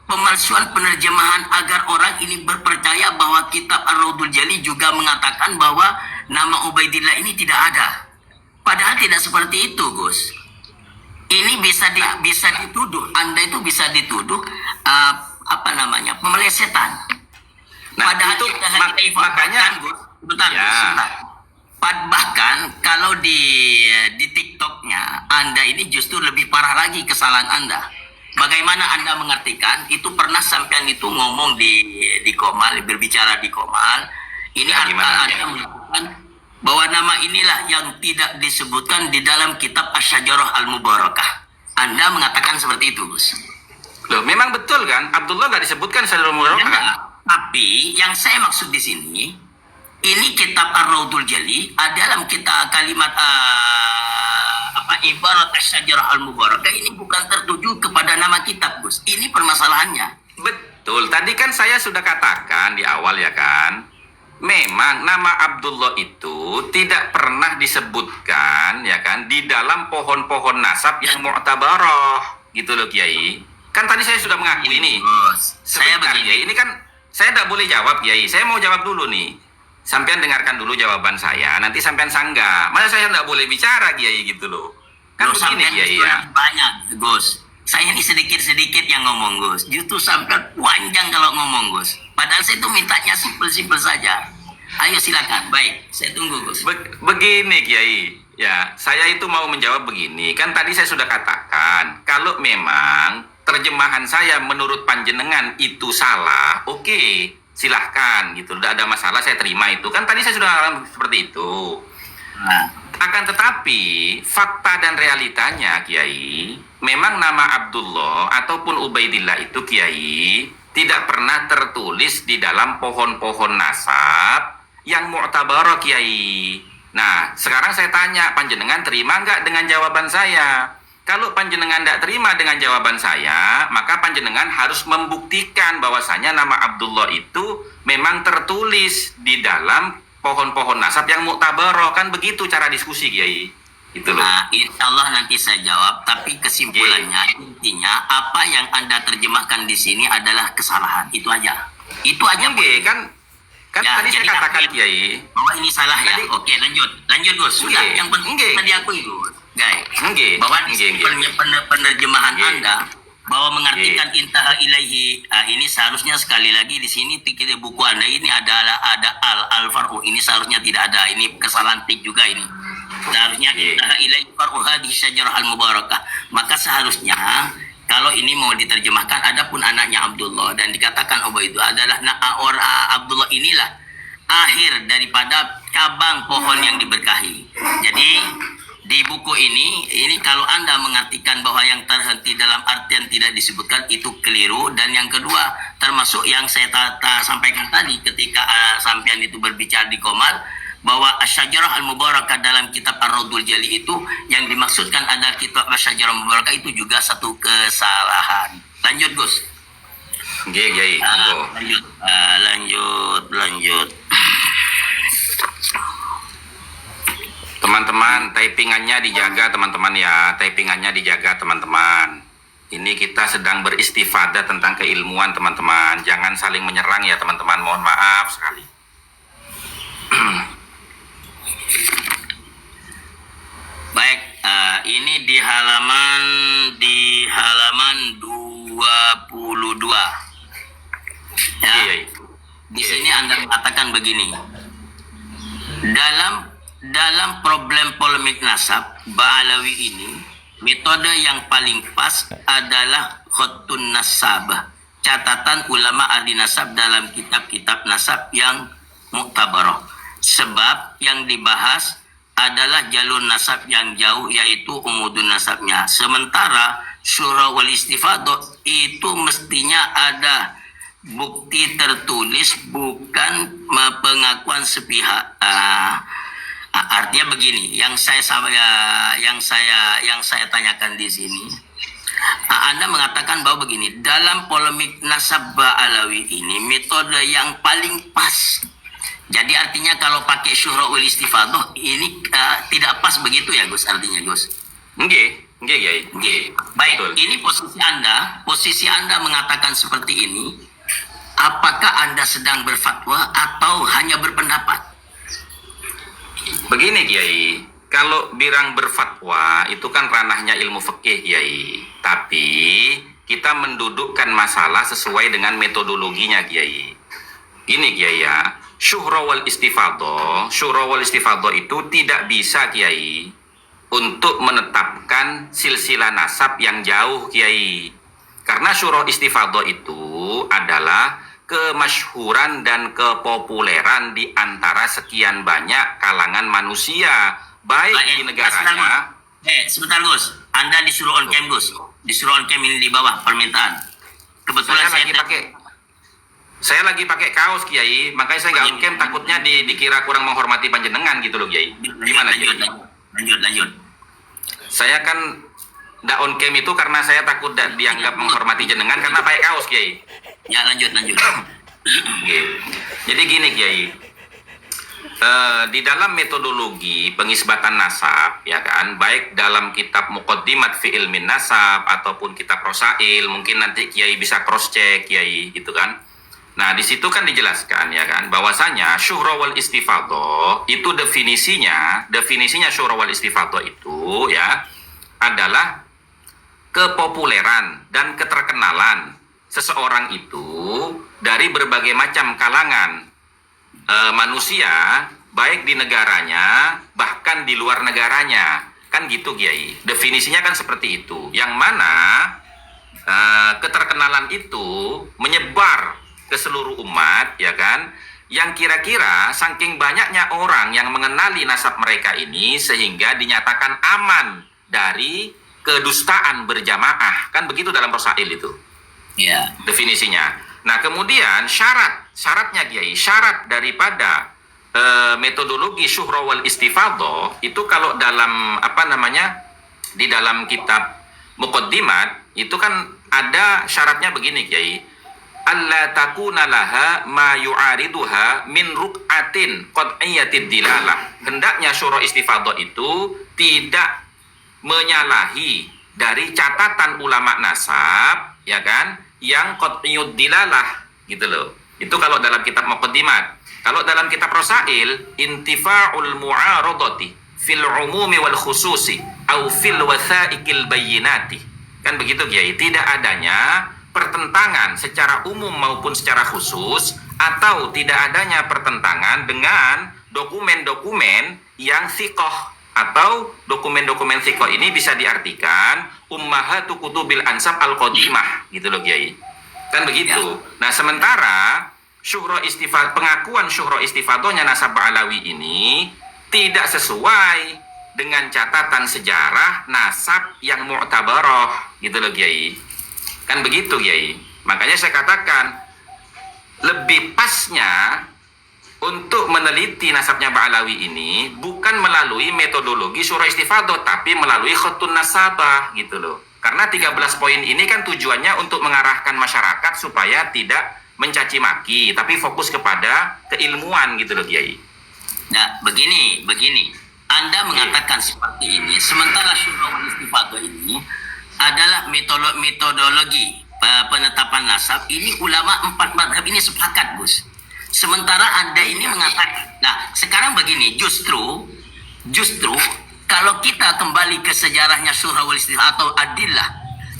pemalsuan penerjemahan agar orang ini berpercaya bahwa kitab Ar-Raudul Jali juga mengatakan bahwa nama Ubaidillah ini tidak ada. Padahal tidak seperti itu, Gus. Ini bisa dituduh, Anda itu bisa dituduh pemelesetan. nah Padahal itu kita makanya, Gus, sebentar, ya. Gus, sebentar. Bahkan kalau di TikToknya Anda ini justru lebih parah lagi kesalahan Anda. Bagaimana Anda mengartikan itu pernah sampean itu ngomong di Komal, berbicara di Komal. Ini Ya, gimana, Anda mengatakan bahwa nama inilah yang tidak disebutkan di dalam kitab Asy-Syajarah Al-Mubarakah. Anda mengatakan seperti itu, Gus. loh, memang betul kan? Abdullah nggak disebutkan secara mubarakah kan? Ya, tapi yang saya maksud di sini, ini kitab Ar-Raudul Jali dalam kita kalimat ibarat Asy-Syajarah Al-Mubarakah ini bukan tertuju kepada nama kitab, Gus. Ini permasalahannya. Betul. Tadi kan saya sudah katakan di awal ya kan, memang nama Abdullah itu tidak pernah disebutkan ya kan di dalam pohon-pohon nasab yang mu'tabarah gitu loh Kiai. Kan tadi saya sudah mengakui ini. Gus, saya Sebentar, begini. Kiai. Ini kan saya tidak boleh jawab Kiai. Saya mau jawab dulu nih. Sampean dengarkan dulu jawaban saya. Nanti sampean sanggah. Masa saya tidak boleh bicara Kiai gitu loh. Kan Loh, begini sampean Kiai itu ya. lebih banyak, Gus. Saya ini sedikit-sedikit yang ngomong, Gus. Justru sampai panjang kalau ngomong, Gus. Padahal saya itu mintanya simpel-simpel saja. Ayo silakan. Baik, saya tunggu, Gus. Begini Kiai, ya saya itu mau menjawab begini. Kan tadi saya sudah katakan, kalau memang terjemahan saya menurut panjenengan itu salah, oke, silahkan gitu. Tidak ada masalah, saya terima itu. Kan tadi saya sudah ngomong seperti itu. Nah, Akan tetapi fakta dan realitanya Kiai, memang nama Abdullah ataupun Ubaidillah itu Kiai tidak pernah tertulis di dalam pohon-pohon nasab yang mu'tabarah, Kiai. Nah, sekarang saya tanya, panjenengan terima nggak dengan jawaban saya? Kalau panjenengan tidak terima dengan jawaban saya, maka panjenengan harus membuktikan bahwasanya nama Abdullah itu memang tertulis di dalam pohon-pohon nasab yang muktabaroh. Kan begitu cara diskusi, Kiai. Itu loh. Nah, insya Allah nanti saya jawab. Tapi kesimpulannya, intinya apa yang Anda terjemahkan di sini adalah kesalahan. Itu aja. Itu aja. Oke, kan Ya, tadi saya jadi katakan, apa- Kiai. bahwa ini salah ya. Tadi- Oke, lanjut Gus. Sudah, Nggih. yang penting Nggih. tadi aku itu, guys. Nggih. Bahwa Nggih, nggih. penerjemahan Nggih. Anda bahwa mengartikan intaha ilaihi, ini seharusnya sekali lagi di sini di buku Anda ini ada al far'u, ini seharusnya tidak ada, ini kesalahan tik juga ini. Seharusnya Nggih. intaha ilaihi far'u hadhihi syajarah al mubarakah. Maka seharusnya kalau ini mau diterjemahkan, adapun anaknya Abdullah dan dikatakan bahwa itu adalah Abdullah inilah akhir daripada cabang pohon yang diberkahi. Jadi di buku ini kalau Anda mengartikan bahwa yang terhenti dalam artian tidak disebutkan, itu keliru. Dan yang kedua, termasuk yang saya sampaikan tadi ketika sampean itu berbicara di Komar, bahwa Asyajarah Al-Mubarakah dalam kitab Ar-Raddul Jali itu yang dimaksudkan ada kitab Asyajarah Al-Mubarakah itu juga satu kesalahan. Lanjut Gus. Nggih, Kiai. Monggo. Lanjut. Teman-teman, typingannya dijaga teman-teman ya. Typingannya dijaga teman-teman. Ini kita sedang beristifadah tentang keilmuan teman-teman. Jangan saling menyerang ya teman-teman. Mohon maaf sekali. Baik, ini di halaman 22. Ya. Iya, iya. Di sini Anda mengatakan begini. Dalam problem polemik nasab Ba'alawi ini, metode yang paling pas adalah khotun nasabah, catatan ulama ahli nasab dalam kitab-kitab nasab yang muktabarah. Sebab yang dibahas adalah jalur nasab yang jauh, yaitu umudun nasabnya. Sementara syura wal istifadah itu mestinya ada bukti tertulis, bukan pengakuan sepihak. Artinya begini, yang saya tanyakan di sini, Anda mengatakan bahwa begini, dalam polemik nasab Ba'alawi ini metode yang paling pas. Jadi artinya kalau pakai syuhra wal istifadah ini tidak pas begitu ya Gus, artinya Gus. Nggih, Kiai. Oke. Baik, Betul. ini posisi Anda mengatakan seperti ini. Apakah Anda sedang berfatwa atau hanya berpendapat? Begini Kiai, kalau birang berfatwa itu kan ranahnya ilmu fikih Kiai. Tapi kita mendudukkan masalah sesuai dengan metodologinya Kiai. Gini Kiai ya, syuhra wal istifadah itu tidak bisa Kiai untuk menetapkan silsilah nasab yang jauh Kiai. Karena syuhra istifadah itu adalah kemasyhuran dan kepopuleran di antara sekian banyak kalangan manusia, baik di negaranya. Sebentar Gus, Anda disuruh on cam Gus, disuruh on cam ini di bawah permintaan. Kebetulan Saya lagi pakai kaos Kiai, makanya saya nggak on cam, takutnya dikira kurang menghormati panjenengan gitu loh Kiai. Gimana Kiai? Lanjut. Saya kan nggak on cam itu karena saya takut dianggap menghormati jenengan karena pakai kaos Kiai. Ya lanjut. Oke. Jadi gini Kiai, di dalam metodologi pengisbatan nasab ya kan, baik dalam kitab Muqaddimat fi Ilmin Nasab ataupun kitab Rosail, mungkin nanti Kiai bisa cross check Kiai gitu kan. Nah di situ kan dijelaskan ya kan bahwasanya syuhra wal istifadah itu definisinya syuhra wal istifadah itu ya adalah kepopuleran dan keterkenalan seseorang itu dari berbagai macam kalangan manusia, baik di negaranya bahkan di luar negaranya, kan gitu Kiai. Definisinya kan seperti itu, yang mana keterkenalan itu menyebar ke seluruh umat ya kan, yang kira-kira saking banyaknya orang yang mengenali nasab mereka ini sehingga dinyatakan aman dari kedustaan berjamaah, kan begitu dalam Rosail itu. Ya. Definisinya. Nah, kemudian syaratnya Kiai, syarat daripada metodologi syuhra wal istifadhah itu kalau dalam di dalam kitab Muqaddimat itu kan ada syaratnya begini Kiai, alla takuna laha ma yu'ariduha min ruk'atin qat'iyyatid dilalah. Hendaknya syuhra istifadhah itu tidak menyalahi dari catatan ulama nasab, ya kan, yang qat'iyyud dilalah gitu loh. Itu kalau dalam kitab Muqaddimat. Kalau dalam kitab Rasail, intifa'ul mu'aradati fil umumi wal khususi au fil wathaiqil bayyinati. Kan begitu Kiai, tidak adanya pertentangan secara umum maupun secara khusus, atau tidak adanya pertentangan dengan dokumen-dokumen yang thiqah, atau dokumen-dokumen thiqah ini bisa diartikan ummahatu kutubil ansab al-qadimah gitu loh Kiai. Kan begitu. Nah, sementara pengakuan syuhra istifadhahnya nasab Ba'alawi ini tidak sesuai dengan catatan sejarah nasab yang mu'tabarah gitu loh Kiai. Kan begitu Kiai. Makanya saya katakan lebih pasnya untuk meneliti nasabnya Ba'alawi ini bukan melalui metodologi syuhra istifadhah, tapi melalui khatun nasabah gitu loh. Karena 13 poin ini kan tujuannya untuk mengarahkan masyarakat supaya tidak mencaci maki, tapi fokus kepada keilmuan gitu loh Kiai. Nah, begini. Anda mengatakan seperti ini, sementara syuhra wal istifadhah ini adalah metodologi penetapan nasab. Ini ulama 4 mazhab ini sepakat, Gus. Sementara Anda ini mengatakan, nah sekarang begini, justru kalau kita kembali ke sejarahnya syuhra wal istifadhah atau adillah,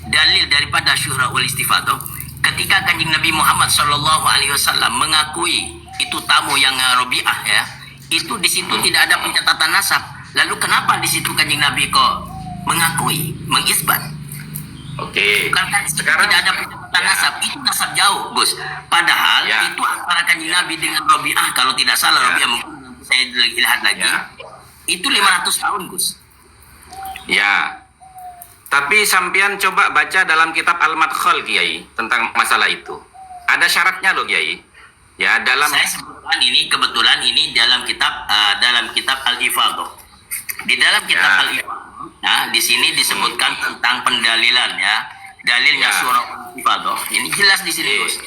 dalil daripada syuhra wal istifadhah, ketika Kanjeng Nabi Muhammad SAW mengakui itu tamu yang Rabi'ah ya, itu di situ tidak ada pencatatan nasab. Lalu kenapa di situ Kanjeng Nabi kok mengakui, mengisbat? Oke. Bukankah sekarang tidak ada pencatatan nasab? Itu nasab jauh, Gus. Padahal itu antara Kanjeng Nabi dengan Rabi'ah, kalau tidak salah Rabi'ah, mungkin nanti saya lihat lagi. Itu 500 tahun, Gus. Ya. Tapi sampean coba baca dalam kitab Al-Madkhal Kiai tentang masalah itu. Ada syaratnya loh Kiai. Ya, dalam saya sebutkan ini kebetulan ini dalam kitab Al-Ifadhah. Di dalam kitab Al-Ifadhah, nah di sini disebutkan tentang pendalilan ya. Dalilnya syuhra Al-Ifadhah. Ini jelas di sini, Gus.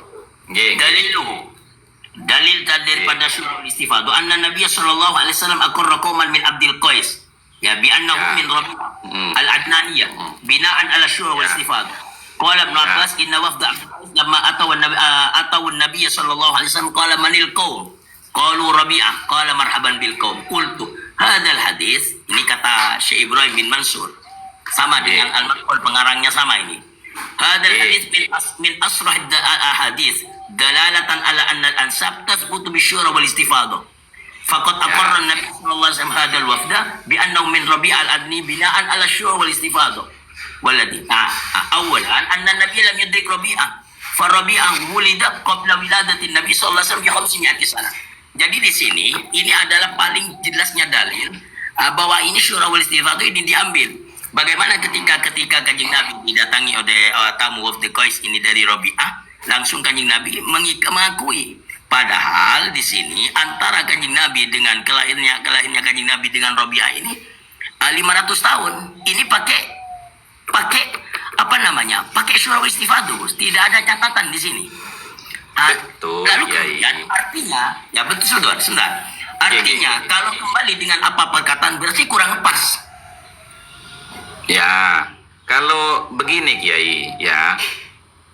Dalil daripada syuhra Al-Ifadhah anna Nabiy sallallahu alaihi wasallam aqarra qauman min Abdul Qais. Ya, bi'annahu min Rabi'ah al-Adnaniyah bina'an ala syuhra wal istifadhah. Qala Ibn Abbas inna wafda lamma ataw an-nabiy sallallahu alaihi wasallam qala manil qaum qalu Rabi'ah qala marhaban bil qaum qultu hadzal hadis. Ini kata Syekh Ibrahim bin Mansur, sama dengan Al-Madkhal, pengarangnya sama ini. Hadzal hadis min asrah al-ahadits dalalatan ala anna al-ansab tathbutu bi syuhra wal istifadhah. Faqad aqarra an-nabi sallallahu alaihi wasallam hadzal wafda bi annahu min Rabi' al-Adni bina'an ala syuhra wal istifadhah. Walladhi awalan anna an-nabiy lam yudrik Rabi'ah fa Rabi'ah wulida qabla wiladati an-nabi sallallahu alaihi wasallam bi 500 sana. Jadi di sini ini adalah paling jelasnya dalil bahwa ini syuhra wal istifadhah ini diambil. Bagaimana ketika Kanjeng Nabi didatangi oleh tamu of the Qais ini dari Rabi'ah, langsung Kanjeng Nabi mengakui. Padahal di sini antara Kanjeng Nabi dengan kelahirnya Kanjeng Nabi dengan Rabi'ah ini 500 tahun. Ini pakai pakai syuhra wal istifadhah, tidak ada catatan di sini. Betul. Lalu kemudian artinya, ya betul sebentar. Artinya kalau kembali dengan apa perkataan berarti kurang pas. Ya, kalau begini Kiai, ya,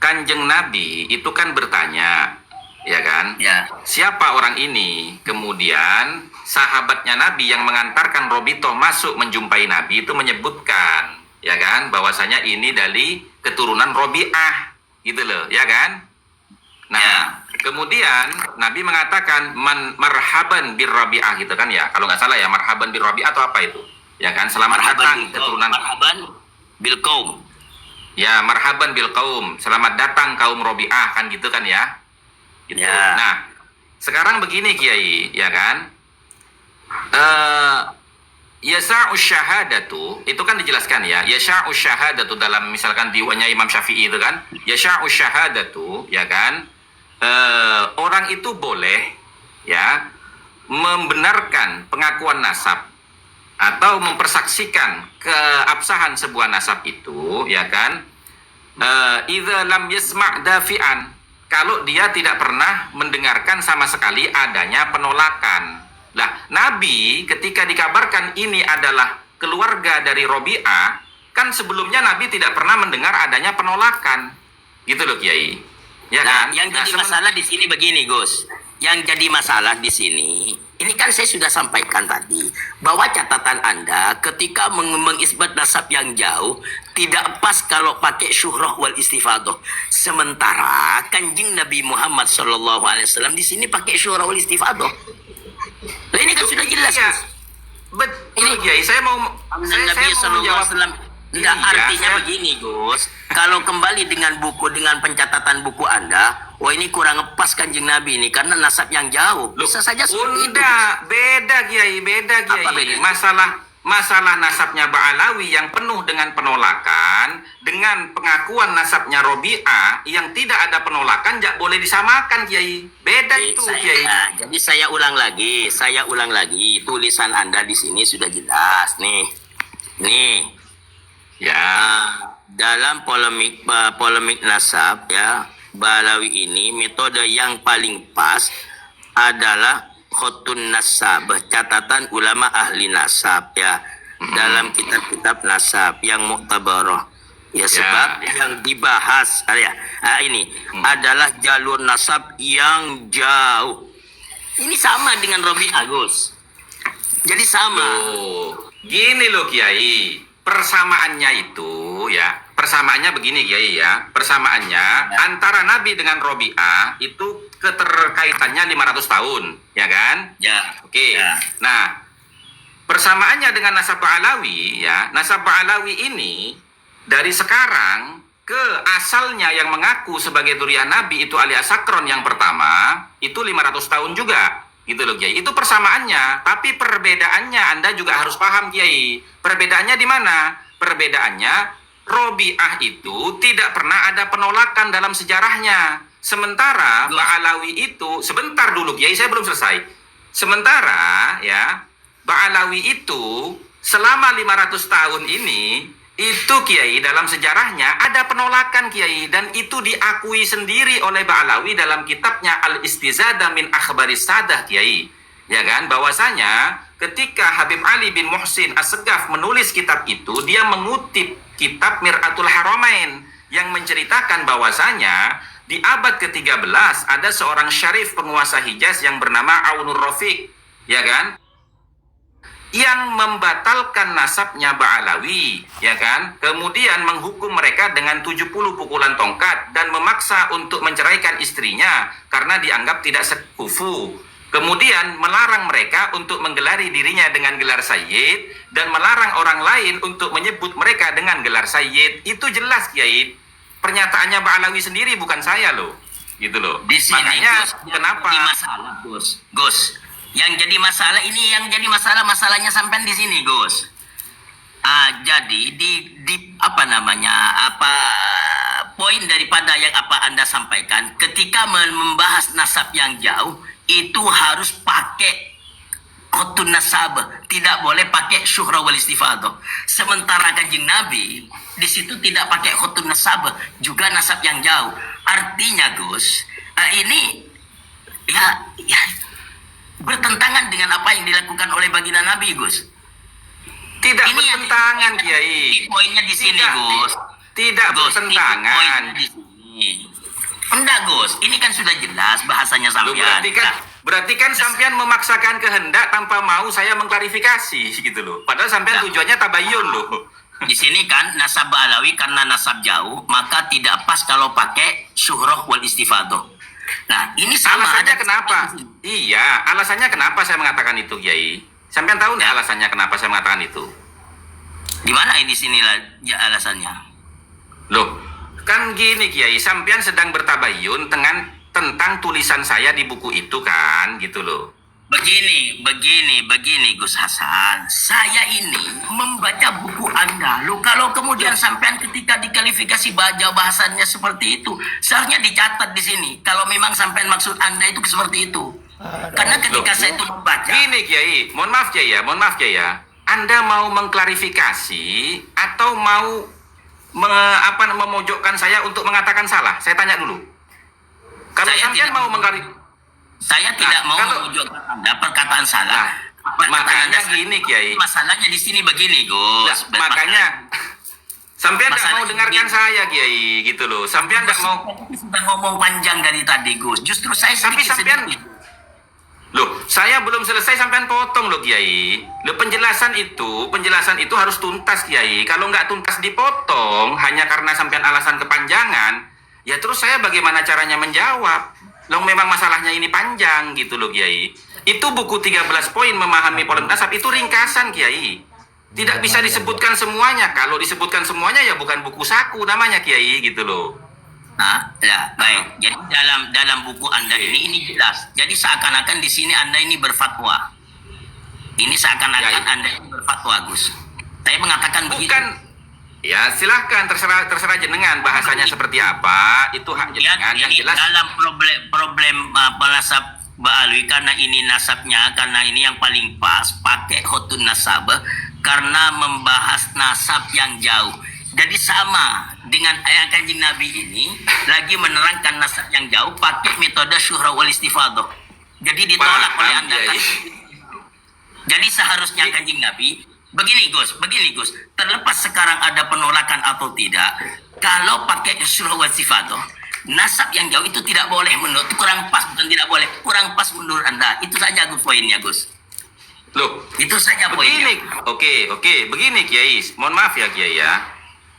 Kanjeng Nabi itu kan bertanya, ya kan? Ya. Siapa orang ini? Kemudian sahabatnya Nabi yang mengantarkan Robito masuk menjumpai Nabi itu menyebutkan, ya kan, bahwasanya ini dari keturunan Robi'ah, gitu loh, ya kan? Nah, kemudian Nabi mengatakan marhaban bir Rabi'ah gitu kan ya. Kalau nggak salah ya, marhaban bir Rabi'ah atau apa itu? Ya kan, selamat datang keturunan marhaban bil qaum. Ya, marhaban bil qaum, selamat datang kaum Rabi'ah kan gitu kan ya. Gitu. Ya. Nah, sekarang begini Kiai, ya kan? Yasa'u syahadatu, itu kan dijelaskan ya. Yasa'u syahadatu dalam misalkan diwannya Imam Syafi'i itu kan. Yasa'u syahadatu, ya kan? orang itu boleh ya membenarkan pengakuan nasab atau mempersaksikan keabsahan sebuah nasab itu, ya kan? Idza lam yasma' dafi'an, kalau dia tidak pernah mendengarkan sama sekali adanya penolakan. Lah, Nabi ketika dikabarkan ini adalah keluarga dari Robi'ah, kan sebelumnya Nabi tidak pernah mendengar adanya penolakan. Gitu loh, Kiai. Ya Nah, kan? yang jadi masalah di sini begini, Gus. Yang jadi masalah di sini, ini kan saya sudah sampaikan tadi, bahwa catatan Anda ketika mengisbat nasab yang jauh, tidak pas kalau pakai syuhrah wal istifadah. Sementara kanjeng Nabi Muhammad SAW di sini pakai syuhrah wal istifadah. Nah, ini kan sudah jelas, Iya. Gus. Betul, Kiai. Saya mau Nabi SAW. Enggak, Iya, artinya saya- begini, Gus. Kalau kembali dengan buku, dengan pencatatan buku Anda, wah ini kurang ngepas kanjeng Nabi ini karena nasab yang jauh. Bisa saja seperti itu. Unda, beda Kiai, beda Kiai. Apa bedanya? Masalah nasabnya Ba'alawi yang penuh dengan penolakan dengan pengakuan nasabnya Robi'ah yang tidak ada penolakan, tidak boleh disamakan, Kiai. Beda itu, Kiai. Jadi saya ulang lagi, tulisan Anda di sini sudah jelas nih. Nih, Ya. dalam polemik nasab ya, Ba'alawi ini metode yang paling pas adalah khotun nasab, catatan ulama ahli nasab ya, dalam kitab-kitab nasab yang muktabarah. Ya, sebab yang dibahas ini adalah jalur nasab yang jauh. Ini sama dengan Robi Agus. Jadi sama. Loh, gini loh Kiai. Persamaannya itu ya, persamaannya begini Kiai ya. Persamaannya antara Nabi dengan Robi'ah itu keterkaitannya 500 tahun, ya kan? Ya. Oke. Ya. Nah, persamaannya dengan nasab Ba'alawi ya, nasab Ba'alawi ini dari sekarang ke asalnya yang mengaku sebagai durian Nabi itu Ali Asakron yang pertama, itu 500 tahun juga. Gitu loh Kiai. Itu persamaannya, tapi perbedaannya Anda juga harus paham Kiai. Perbedaannya di mana? Perbedaannya Robi'ah itu tidak pernah ada penolakan dalam sejarahnya. Sementara Ba'alawi itu, sebentar dulu Kiai, saya belum selesai. Sementara ya, Ba'alawi itu selama 500 tahun ini itu Kiai dalam sejarahnya ada penolakan Kiai, dan itu diakui sendiri oleh Ba'alawi dalam kitabnya Al-Istizadah min Akhbaris Sadah Kiai, ya kan, bahwasanya ketika Habib Ali bin Muhsin As-Segaf menulis kitab itu, dia mengutip kitab Mir'atul Haramain yang menceritakan bahwasanya di abad ke-13 ada seorang syarif penguasa Hijaz yang bernama Aunur Rafiq, ya kan, yang membatalkan nasabnya Ba'alawi, ya kan? Kemudian menghukum mereka dengan 70 pukulan tongkat dan memaksa untuk menceraikan istrinya karena dianggap tidak sekufu. Kemudian melarang mereka untuk menggelari dirinya dengan gelar sayyid dan melarang orang lain untuk menyebut mereka dengan gelar sayyid. Itu jelas, Kiai. Pernyataannya Ba'alawi sendiri, bukan saya loh. Gitu loh. Di sini, Makanya Gus, kenapa? Di masalah, Gus. Yang jadi masalah ini, yang jadi masalahnya sampai di sini, Gus. Jadi di apa namanya? Poin daripada yang apa Anda sampaikan, ketika membahas nasab yang jauh itu harus pakai khotun nasab, tidak boleh pakai syuhrah wal istifadah. Sementara kanjeng Nabi di situ tidak pakai khotun nasab, juga nasab yang jauh. Artinya, Gus, ini ya bertentangan dengan apa yang dilakukan oleh baginda Nabi, Gus. Tidak Ini yang bertentangan, Kiai. Poinnya di sini, Tidak, Gus. Tidak Gus, bertentangan. poinnya di sini. Enggak, Gus. Ini kan sudah jelas bahasanya Loh, sampean. berarti kan sampean memaksakan kehendak tanpa mau saya mengklarifikasi gitu loh. Padahal sampean tujuannya tabayun loh. Di sini kan nasab Ba'alawi karena nasab jauh, maka tidak pas kalau pakai syuhrah wal istifadah. Nah, ini sama. Alasannya ada kenapa? Iya, alasannya kenapa saya mengatakan itu, Kiai? Sampean tahu nggak alasannya kenapa saya mengatakan itu? Di mana di sinilah ya alasannya? Loh, kan gini Kiai, sampean sedang bertabayun tentang tulisan saya di buku itu kan, gitu loh. Begini, Gus Hasan. Saya ini membaca buku Anda. Lo kalau kemudian sampean ketika dikualifikasi baca bahasanya seperti itu, seharusnya dicatat di sini. Kalau memang sampean maksud Anda itu seperti itu. Karena ketika saya itu membaca, Gini Kiai, mohon maaf Kiai ya. Anda mau mengklarifikasi atau mau memojokkan saya untuk mengatakan salah? Saya tanya dulu. Kalau Saya sampean tidak mau mau. saya tidak mau kalau- menunjukkan Anda perkataan salah. Perkataan makanya Anda gini, Kiai. Masalahnya di sini begini, Gus. Nah, makanya sampean tidak mau Masalahnya dengarkan begini. saya Kiai, gitu loh. Sampean tidak mau. Sudah ngomong panjang dari tadi, Gus. Justru saya Tapi sampean- sedikit. Loh, saya belum selesai sampean potong loh Kiai. Loh, penjelasan itu harus tuntas Kiai. Kalau nggak tuntas dipotong hanya karena sampean alasan kepanjangan, ya terus saya bagaimana caranya menjawab? Loh, memang masalahnya ini panjang gitu loh Kiai. Itu buku 13 poin memahami pola nasab itu ringkasan Kiai. Tidak bisa disebutkan semuanya. Kalau disebutkan semuanya ya bukan buku saku namanya Kiai gitu loh. Nah, ya, baik. Jadi dalam buku Anda ini jelas. Jadi seakan-akan di sini Anda ini berfatwa. Ini seakan-akan Ya, Anda ini berfatwa, Gus. Saya mengatakan begitu. Bukan. Ya silahkan terserah jenengan bahasanya seperti apa itu hak jenengan yang Ini jelas. dalam problem nasab Ba'alwi, karena ini nasabnya, karena ini yang paling pas pakai khotun nasab karena membahas nasab yang jauh. Jadi sama dengan ayat Kanjeng Nabi ini lagi menerangkan nasab yang jauh pakai metode syuhra wal istifadah. Jadi ditolak oleh Paham, Anda ya, kan. ya. Jadi seharusnya Kanjeng Nabi begini Gus, terlepas sekarang ada penolakan atau tidak, kalau pakai syuhra wal istifadah, nasab yang jauh itu tidak boleh menurut, kurang pas, bukan tidak boleh, kurang pas menurut Anda. Itu saja Gus poinnya, Gus. Loh, Itu saja begini. poinnya. Oke, begini Kiai. Mohon maaf ya Kiai ya.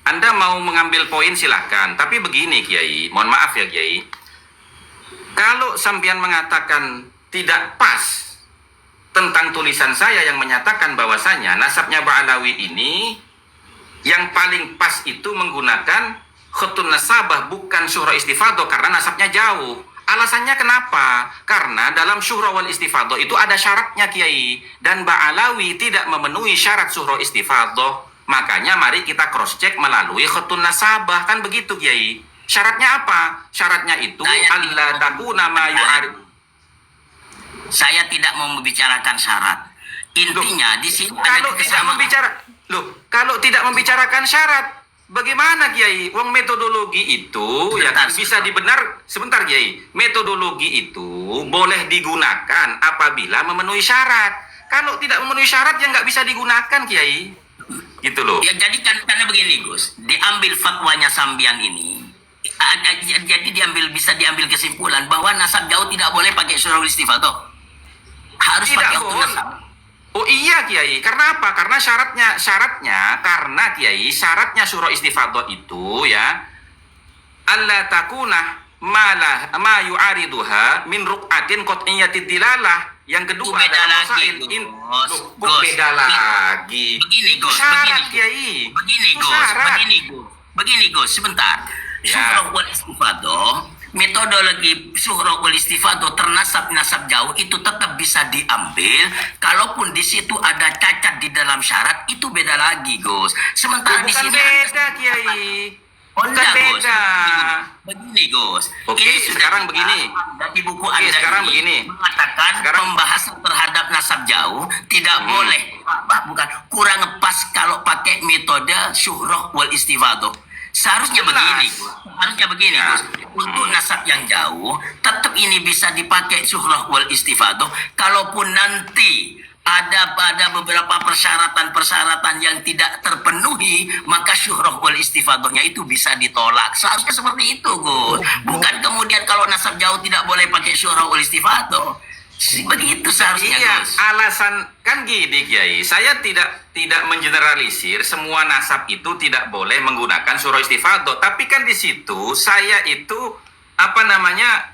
Anda mau mengambil poin silahkan, tapi begini Kiai, mohon maaf ya Kiai. Kalau sampean mengatakan tidak pas tentang tulisan saya yang menyatakan bahwasanya nasabnya Ba'alawi ini yang paling pas itu menggunakan khutun nasabah bukan syuhra istifadah karena nasabnya jauh. Alasannya kenapa? Karena dalam syuhra wal istifadah itu ada syaratnya Kiai, dan Ba'alawi tidak memenuhi syarat syuhra istifadah. Makanya mari kita cross check melalui khutun nasabah, kan begitu Kiai. Syaratnya apa? Syaratnya itu alla takuna ma yu'arid. Saya tidak mau membicarakan syarat. Intinya di sini Kalau tidak kalau tidak membicarakan syarat, bagaimana Kiai? Wong metodologi itu ya kan bisa dibenar. Sebentar Kiai. Metodologi itu boleh digunakan apabila memenuhi syarat. Kalau tidak memenuhi syarat ya nggak bisa digunakan Kiai. Gitu loh. Ya jadi karena begini Gus, diambil fatwanya Sambian ini, jadi bisa diambil kesimpulan bahwa nasab jauh tidak boleh pakai syuhra wal istifadah. Harus Tidak pakai khutun boleh. nasab. Oh iya Kiai, karena apa? Karena karena Kiai, syaratnya syuhra istifadah itu ya alla takuna ma yu'ariduha min ruqatin qat'iyyatid dilalah. Yang kedua Itu beda adalah lagi, masail Gus. Loh, beda lagi. Begini Itu Gus, syarat begini. Kiai. Itu syarat. Begini Gus, sebentar. Ya. Syuhra wal istifadah, metodologi syuhra wal istifadah nasab jauh itu tetap bisa diambil, kalaupun di situ ada cacat di dalam syarat, itu beda lagi Gus. Sementara di Bukan sini beda Kiai. Bukan enggak, Gus. beda. Begini Gus. Oke, Ini sudah sekarang begini. di buku Oke, Anda sekarang ini begini. mengatakan Sekarang- pembahasan terhadap nasab jauh tidak boleh bukan kurang pas kalau pakai metode syuhroh wal istifadah. Seharusnya Jelas. begini, Gus. Seharusnya begini, Ya. Gus. Untuk nasab yang jauh, tetap ini bisa dipakai syuhroh wal istifadah. Kalaupun nanti ada beberapa persyaratan yang tidak terpenuhi, maka syuhroh wal istifadahnya itu bisa ditolak. Seharusnya seperti itu, Gus. Bukan kemudian kalau nasab jauh tidak boleh pakai syuhroh wal istifadah. Begitu seharusnya, Iya, Gus. alasan kan gini Kiai, saya tidak mengeneralisir semua nasab itu tidak boleh menggunakan surah istifadah, tapi kan di situ saya itu apa namanya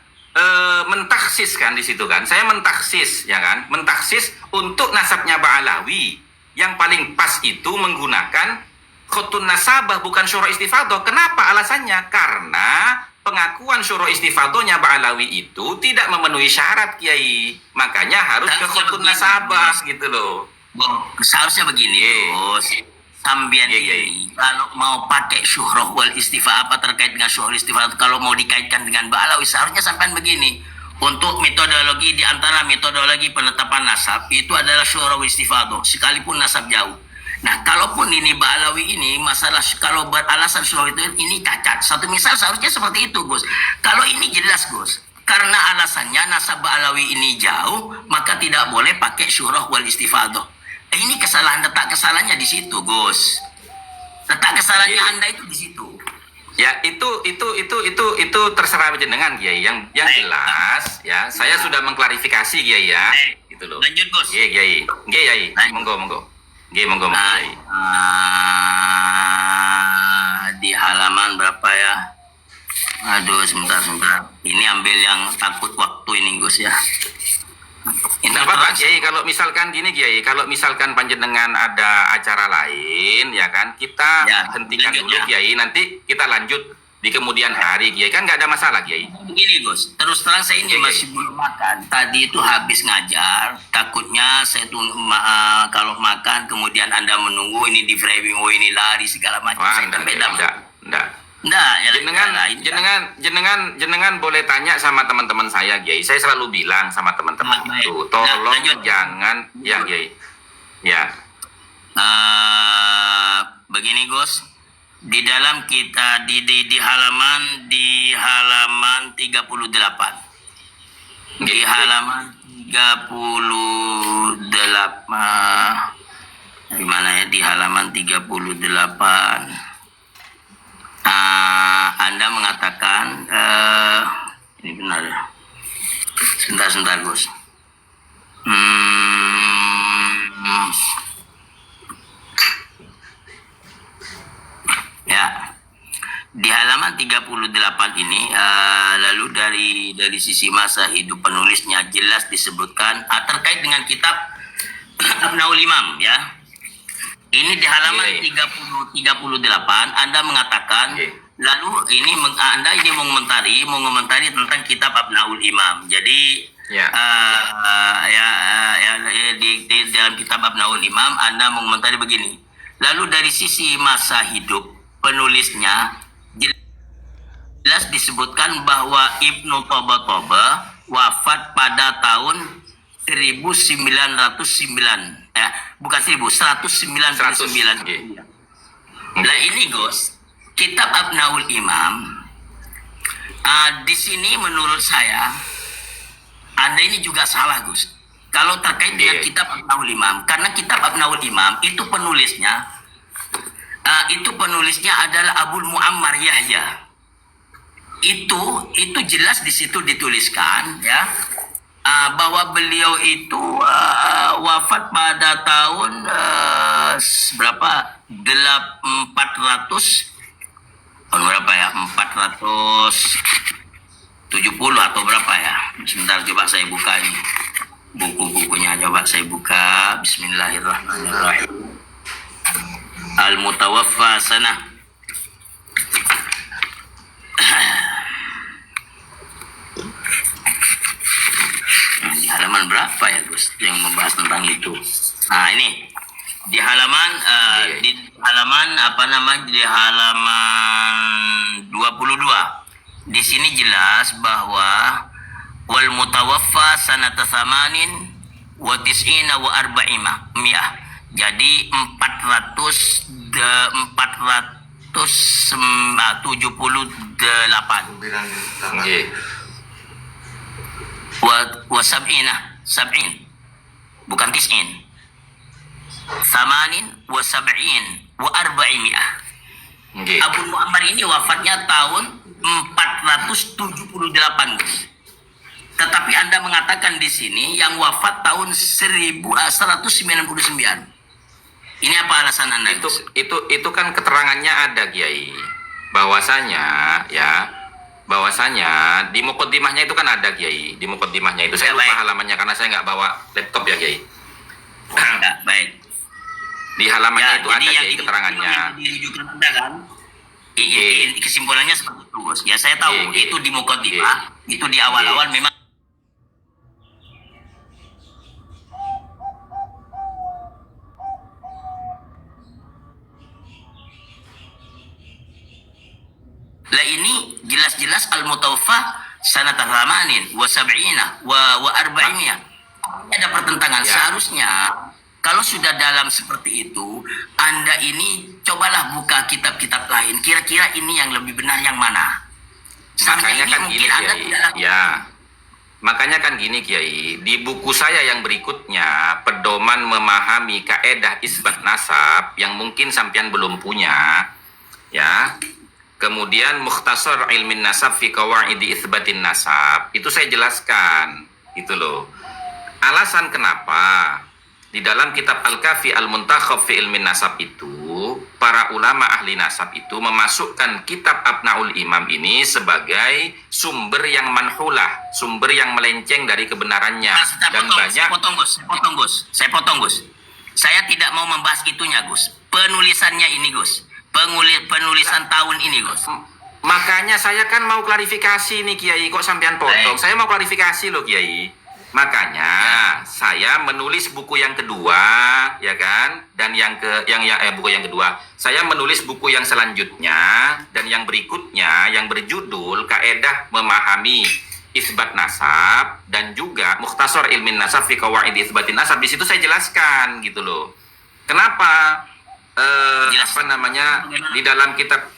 mentaksis kan di situ kan, saya mentaksis ya kan, mentaksis untuk nasabnya Ba'alawi yang paling pas itu menggunakan khutun nasabah bukan surah istifadah. Kenapa alasannya? Karena pengakuan syuro istifadohnya Ba'alawi itu tidak memenuhi syarat Kiai, makanya harus ke khutbah nasabah gitu loh. Seharusnya begini, Bos. Sambian ini kalau mau pakai syuhrah wal istifa apa terkait dengan syuhrah istifa, kalau mau dikaitkan dengan Ba'alawi seharusnya sampai begini. Untuk metodologi di antara metodologi penetapan nasab itu adalah syuhrah wal istifadah sekalipun nasab jauh. Nah, kalaupun ini Ba'alawi ini masalah kalau beralasan syuhrah itu ini cacat. Satu misal seharusnya seperti itu, Gus. Kalau ini jelas, Gus. Karena alasannya nasab Ba'alawi ini jauh, maka tidak boleh pakai syuhrah wal istifadah. Ini letak kesalahannya di situ, Gus. Letak kesalahannya Anda itu di situ. Ya, itu terserah jenengan Kiai. Yang jelas ya, saya sudah mengklarifikasi Kiai ya. Gitu loh. Lanjut, Gus. Kiai. Kiai. Monggo. Monggo Kiai. Di halaman berapa ya? Aduh, sebentar. Ini ambil yang takut waktu ini, Gus ya. Tidak apa-apa Kiai, kalau misalkan gini Kiai, kalau misalkan panjenengan ada acara lain ya kan, kita hentikan dulu Kiai, nanti kita lanjut di kemudian hari Kiai, kan nggak ada masalah Kiai. Begini Gus, terus terang saya ini masih belum makan. Tadi itu habis ngajar, takutnya saya tuh kalau makan kemudian Anda menunggu ini di framing, oh ini lari segala macam. Enggak, jenengan boleh tanya sama teman-teman saya, Kiai. Saya selalu bilang sama teman-teman itu, tolong jangan, ya, Kiai. Ya. Begini, Gus. Di dalam kita di halaman 38. Di halaman 38. Gimana ya di halaman 38? Anda mengatakan ini benar ya. Sebentar Gus. Ya. Di halaman 38 ini lalu dari sisi masa hidup penulisnya jelas disebutkan terkait dengan kitab Abnaul Imam ya. Ini di halaman 38 Anda mengatakan lalu ini Anda ini mengomentari tentang kitab Abnaul Imam. Jadi di dalam kitab Abnaul Imam Anda mengomentari begini. Lalu dari sisi masa hidup penulisnya jelas disebutkan bahwa Ibnu Tabatabai wafat pada tahun 1909. Bukan 199. Nah ini Gus, kitab Abnaul Imam di sini menurut saya Anda ini juga salah Gus. Kalau terkait dengan kitab Abnaul Imam, karena kitab Abnaul Imam itu penulisnya adalah Abul Muammar Yahya. Itu jelas di situ dituliskan ya. Bahwa beliau itu wafat pada tahun berapa? 400 tahun berapa ya? 470 atau berapa ya? Sebentar coba saya buka ini. Buku-bukunya coba saya buka. Bismillahirrahmanirrahim. Al-Mutawaffa Sanah. Di halaman berapa ya Gus yang membahas tentang itu? Nah ini di halaman di halaman 22. Di sini jelas bahwa wal mutawaffa sanata thamanin wa tis'ina wa arba'imah. Jadi 478. Wa sab'in bukan tis'in, thamanin wa sab'in wa arba'imiyah. Abu Muammar ini wafatnya tahun 478 Gus. Tetapi Anda mengatakan di sini yang wafat tahun 1199. Ini apa alasan Anda? Itu kan keterangannya ada Kiai. Bahwasanya di mukaddimahnya itu kan ada Kiai. Di mukaddimahnya itu saya lupa halamannya karena saya nggak bawa laptop ya Kiai. Baik. Di halamannya itu ada Kiai keterangannya. Dirujukan Anda kan? Kesimpulannya seperti itu, Gus. Ya saya tahu itu di mukaddimah, itu di awal-awal memang. Lah ini jelas-jelas al-mutawaffa sanata thamanin wa sab'ina wa arba'ina. Ada pertentangan. Ya. Seharusnya kalau sudah dalam seperti itu, Anda ini cobalah buka kitab-kitab lain. Kira-kira ini yang lebih benar yang mana? Sampai Makanya ini kan mungkin gini, Anda Kiai. tidak lakukan. Ya. Makanya kan gini, Kiai, di buku saya yang berikutnya, Pedoman Memahami Kaedah Isbat Nasab, yang mungkin sampean belum punya, ya. Kemudian Mukhtasar Ilmin Nasab fi Qawaidi Itsbatin Nasab, itu saya jelaskan, gitu loh. Alasan kenapa di dalam kitab Al-Kafi Al-Muntakhab fi Ilmin Nasab itu, para ulama ahli nasab itu memasukkan kitab Abnaul Imam ini sebagai sumber yang manhulah, sumber yang melenceng dari kebenarannya. Dan banyak... Saya potong, Gus. Saya tidak mau membahas itunya, Gus. Penulisannya ini, Gus. Penulisan tahun ini, Gus. Makanya saya kan mau klarifikasi nih, Kiai. Kok sampean potong? Saya mau klarifikasi loh, Kiai. Makanya saya menulis buku yang kedua, ya kan? Dan buku yang kedua, saya menulis buku yang selanjutnya dan yang berikutnya yang berjudul Kaedah Memahami Isbat Nasab dan juga Mukhtasar Ilmin Nasab fi Qawaidi Itsbatin Nasab. Di situ saya jelaskan gitu loh. Kenapa di dalam kitab,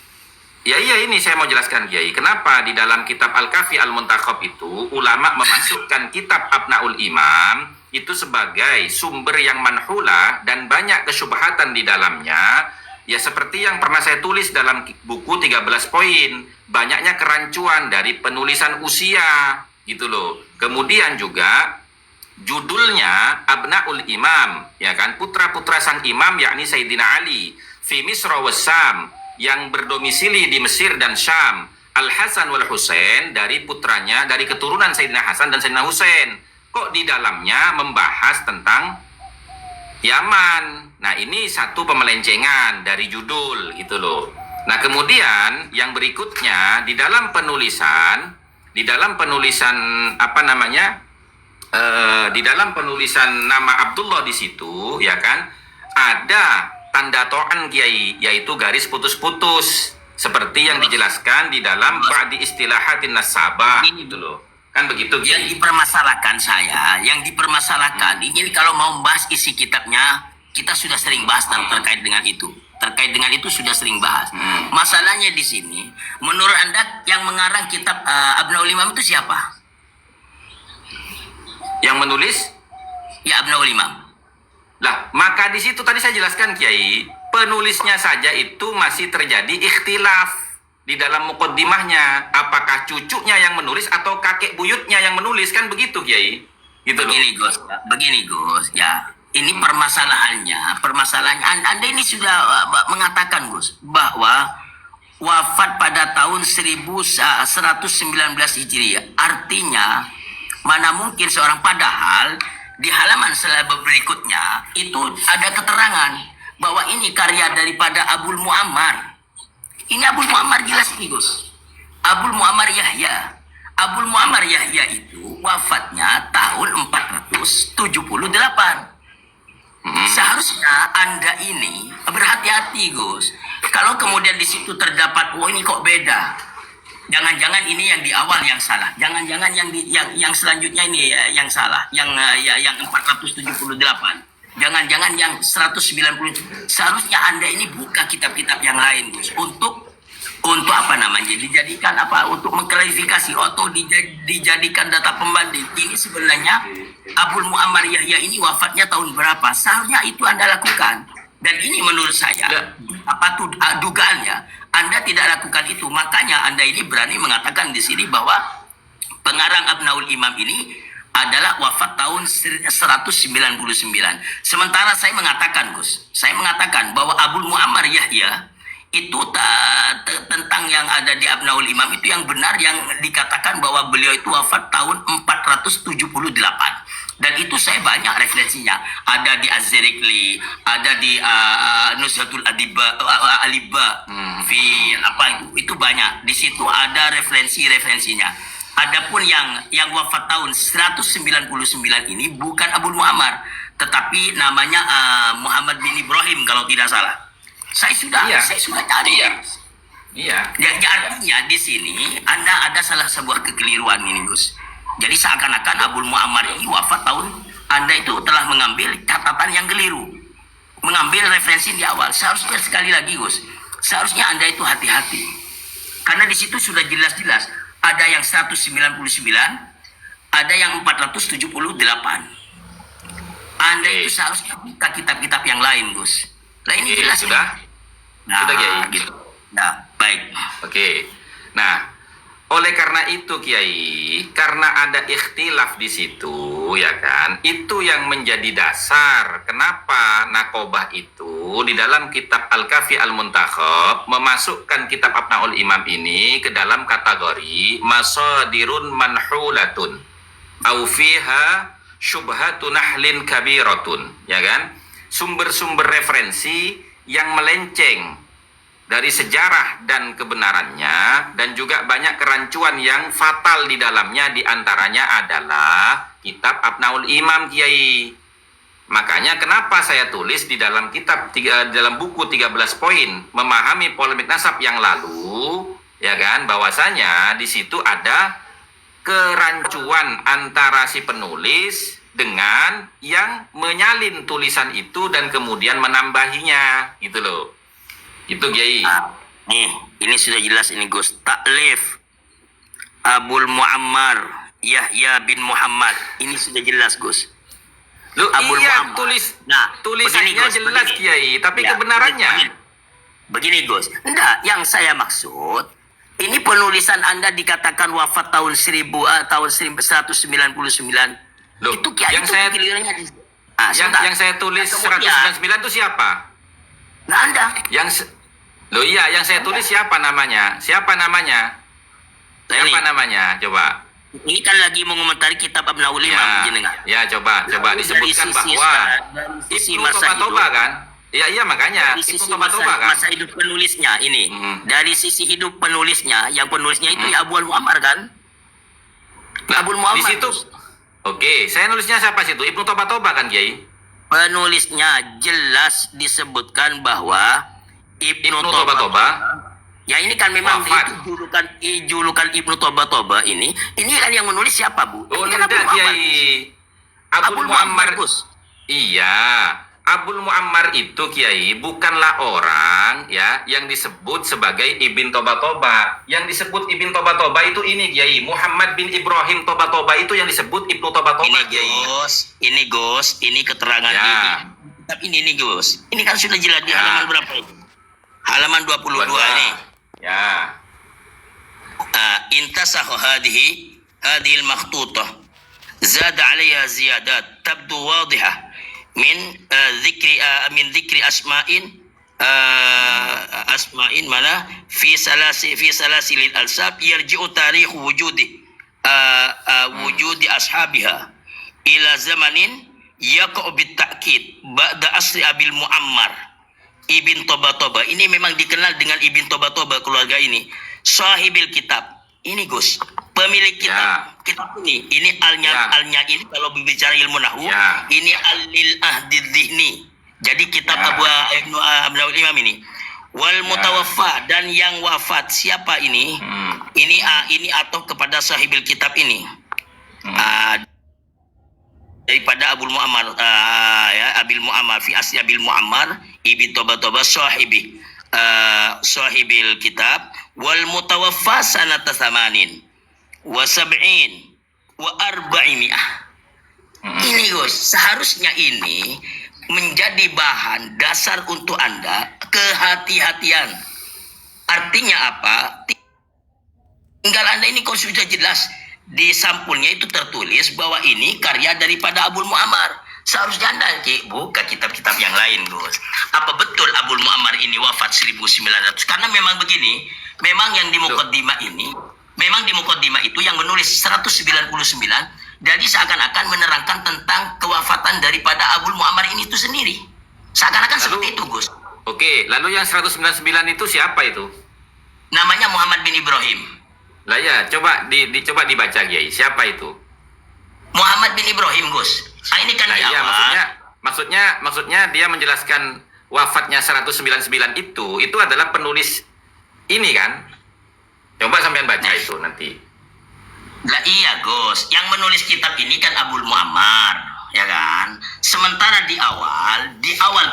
ini saya mau jelaskan, Kiai. Kenapa di dalam kitab Al-Kafi Al-Muntakhab itu ulama memasukkan kitab Abnaul Imam itu sebagai sumber yang manhulah dan banyak kesyubhatan di dalamnya. Ya seperti yang pernah saya tulis dalam buku 13 poin, banyaknya kerancuan dari penulisan usia gitu loh. Kemudian juga judulnya Abnaul Imam, ya kan, putra-putra sang imam, yakni Sayyidina Ali fi Misra was Syam, yang berdomisili di Mesir dan Syam. Al-Hasan wal Husain, dari putranya, dari keturunan Sayyidina Hasan dan Sayyidina Husain. Kok di dalamnya membahas tentang Yaman? Nah, ini satu pemelencengan dari judul gitu loh. Nah, kemudian yang berikutnya di dalam penulisan di dalam penulisan nama Abdullah di situ, ya kan, ada tanda to'an, Kiai, yaitu garis putus-putus seperti yang dijelaskan di dalam ba'di istilahatin nasabah gitu loh. Kan begitu, Kiai. Yang dipermasalahkan ini kalau mau membahas isi kitabnya, kita sudah sering bahas terkait dengan itu. Terkait dengan itu sudah sering bahas. Masalahnya di sini, menurut Anda yang mengarang kitab Abnaul Imam itu siapa? Yang menulis? Ya, Abnaul Imam. Lah, maka di situ tadi saya jelaskan, Kiai, penulisnya saja itu masih terjadi ikhtilaf di dalam muqaddimahnya. Apakah cucunya yang menulis atau kakek buyutnya yang menulis, kan begitu, Kiai? Gitu loh. Begini, Gus. Ya, ini permasalahannya Anda ini sudah mengatakan, Gus, bahwa wafat pada tahun 1119 Hijriah. Artinya, mana mungkin seorang, padahal di halaman selebel berikutnya itu ada keterangan bahwa ini karya daripada Abul Muammar. Ini Abul Muammar jelas nih, Gus. Abul Muammar Yahya. Abul Muammar Yahya itu wafatnya tahun 478. Seharusnya Anda ini berhati-hati, Gus. Kalau kemudian di situ terdapat, ini kok beda. Jangan-jangan ini yang di awal yang salah. Jangan-jangan yang selanjutnya ini yang salah. Yang 478. Jangan-jangan yang 190. Seharusnya Anda ini buka kitab-kitab yang lain, Gus. Untuk dijadikan untuk mengklarifikasi atau dijadikan data pembanding. Ini sebenarnya Abul Muammar Yahya ini wafatnya tahun berapa? Seharusnya itu Anda lakukan. Dan ini menurut saya dugaannya Anda tidak lakukan itu. Makanya Anda ini berani mengatakan di sini bahwa pengarang Abnaul Imam ini adalah wafat tahun 199. Sementara saya mengatakan, Gus, bahwa Abul Muammar Yahya itu tentang yang ada di Abnaul Imam itu yang benar, yang dikatakan bahwa beliau itu wafat tahun 478. Dan itu saya banyak referensinya. Ada di Az-Zirikli, ada di Nuzhatul Aliba, fi apa itu banyak. Di situ ada referensinya. Adapun yang wafat tahun 199 ini bukan Abu Muammar, tetapi namanya Muhammad bin Ibrahim kalau tidak salah. Saya sudah cari. Iya. Ya, artinya di sini ada salah sebuah kekeliruan ini, Gus. Jadi seakan-akan Abu Muammar ini wafat tahun Anda itu telah mengambil catatan yang keliru, mengambil referensi di awal. Seharusnya sekali lagi, Gus, seharusnya Anda itu hati-hati, karena di situ sudah jelas-jelas ada yang 199, ada yang 478. Anda itu seharusnya buka kitab-kitab yang lain, Gus. Nah ini jelas sudah. Nah, Sudah, Kiai. gitu. Nah, baik. Oke. Nah, oleh karena itu Kiai, karena ada ikhtilaf di situ, ya kan? Itu yang menjadi dasar kenapa Naqobah itu di dalam kitab Al-Kafi Al-Muntakhab memasukkan kitab Abnaul Imam ini ke dalam kategori masadirun manhulatun au fiha syubhatu nahlin kabiratun, ya kan? Sumber-sumber referensi yang melenceng dari sejarah dan kebenarannya, dan juga banyak kerancuan yang fatal di dalamnya, diantaranya adalah kitab Abnaul Imam, Kiai. Makanya kenapa saya tulis di dalam kitab dalam buku 13 poin memahami polemik nasab yang lalu, ya kan, bahwasanya di situ ada kerancuan antara si penulis dengan yang menyalin tulisan itu dan kemudian menambahinya, gitu loh. Itu Kiai. Nih, ini sudah jelas ini, Gus. Taklif Abul Muammar Yahya bin Muhammad. Ini sudah jelas, Gus. Loh, Abul iya, Muammar. tulisannya begini, Gus, jelas, begini. Kiai, tapi Ya, kebenarannya. Begini, Gus. Enggak, yang saya maksud, ini penulisan Anda dikatakan wafat tahun 199. Loh, Itu Kiai, yang itu saya keliruannya di yang saya tulis 199 itu siapa? Nah, Anda. Loh iya, yang saya tulis siapa namanya? Siapa namanya? Siapa Ini. namanya? Coba. Ini kan lagi mengomentari kitab Abnaul Imam, jenengan. Ya, coba disebutkan bahwa Ibnu Toba kan? Iya makanya dari Ibnu sisi Toba kan? masa hidup penulisnya ini, dari sisi hidup penulisnya, yang penulisnya itu ya Abu Muammar kan? Abu Muammar. Di situ. Oke, saya nulisnya siapa situ? Ibnu Toba kan, Kiai? Penulisnya jelas disebutkan bahwa Ibnu Toba. Ya ini kan memang Wafat. itu julukan Ibnu Toba ini kan yang menulis siapa, Bu? Oh, Ini kan enggak, Kiai. Abul Muammar. Gus. Iya, Abul Muammar itu, Kiai, bukanlah orang ya yang disebut sebagai Ibn Toba. Yang disebut Ibn Toba itu ini, Kiai. Muhammad bin Ibrahim Toba itu yang disebut Ibnu Toba, Kiai. Gus, ini keterangan Ya. ini. Ini Gus. Ini kan sudah jelas di halaman berapa itu? Halaman 22 nih. Ya. Intasakh hadhihi al-makhtutah. Zada 'alayha ziyadat tabdu wadihah min dhikri asma'in mana fi salasilil alsab yarji'u tarikh wujudi ashabiha ila zamanin yaqa'u bitta'kid ba'da asri Abil Muammar Ibn Toba. Ini memang dikenal dengan Ibn Toba keluarga ini. Sahibil kitab. Ini Gus, pemilik kitab. Kitab ini alnya ini kalau berbicara ilmu nahwu, ini alil ahdi dhihni. Jadi kitab Abnaul Imam ini. Wal mutawaffa, dan yang wafat siapa ini? Ini atau kepada sahibil kitab ini. Daripada Abu Muammar, Abil Muammar fi asli Abil Muammar Ibn Toba sahibil kitab wal mutawaffa sanata 80 wa 70 wa 400. Ini Gus, seharusnya ini menjadi bahan dasar untuk Anda kehati-hatian. Artinya apa? Tinggal Anda ini kau sudah jelas di sampulnya itu tertulis bahwa ini karya daripada Abu Muammar. Seharusnya Anda buka kitab-kitab yang lain, Gus. Apa betul Abu Muammar ini wafat 1900? Karena memang begini, memang yang di mukaddimah ini, memang di mukaddimah itu yang menulis 199 Jadi seakan-akan menerangkan tentang kewafatan daripada Abul Muammar ini itu sendiri. Seakan-akan seperti itu, Gus. Oke, lalu yang 199 itu siapa itu? Namanya Muhammad bin Ibrahim. Lah ya, coba coba dibaca Kiai. Siapa itu? Muhammad bin Ibrahim, Gus. Nah, ini kan Nah, di iya, awal. maksudnya dia menjelaskan wafatnya 199 itu adalah penulis ini kan? Coba sampean baca itu nanti. Lah iya, Gus. Yang menulis kitab ini kan Abul Muammar, ya kan? Sementara di awal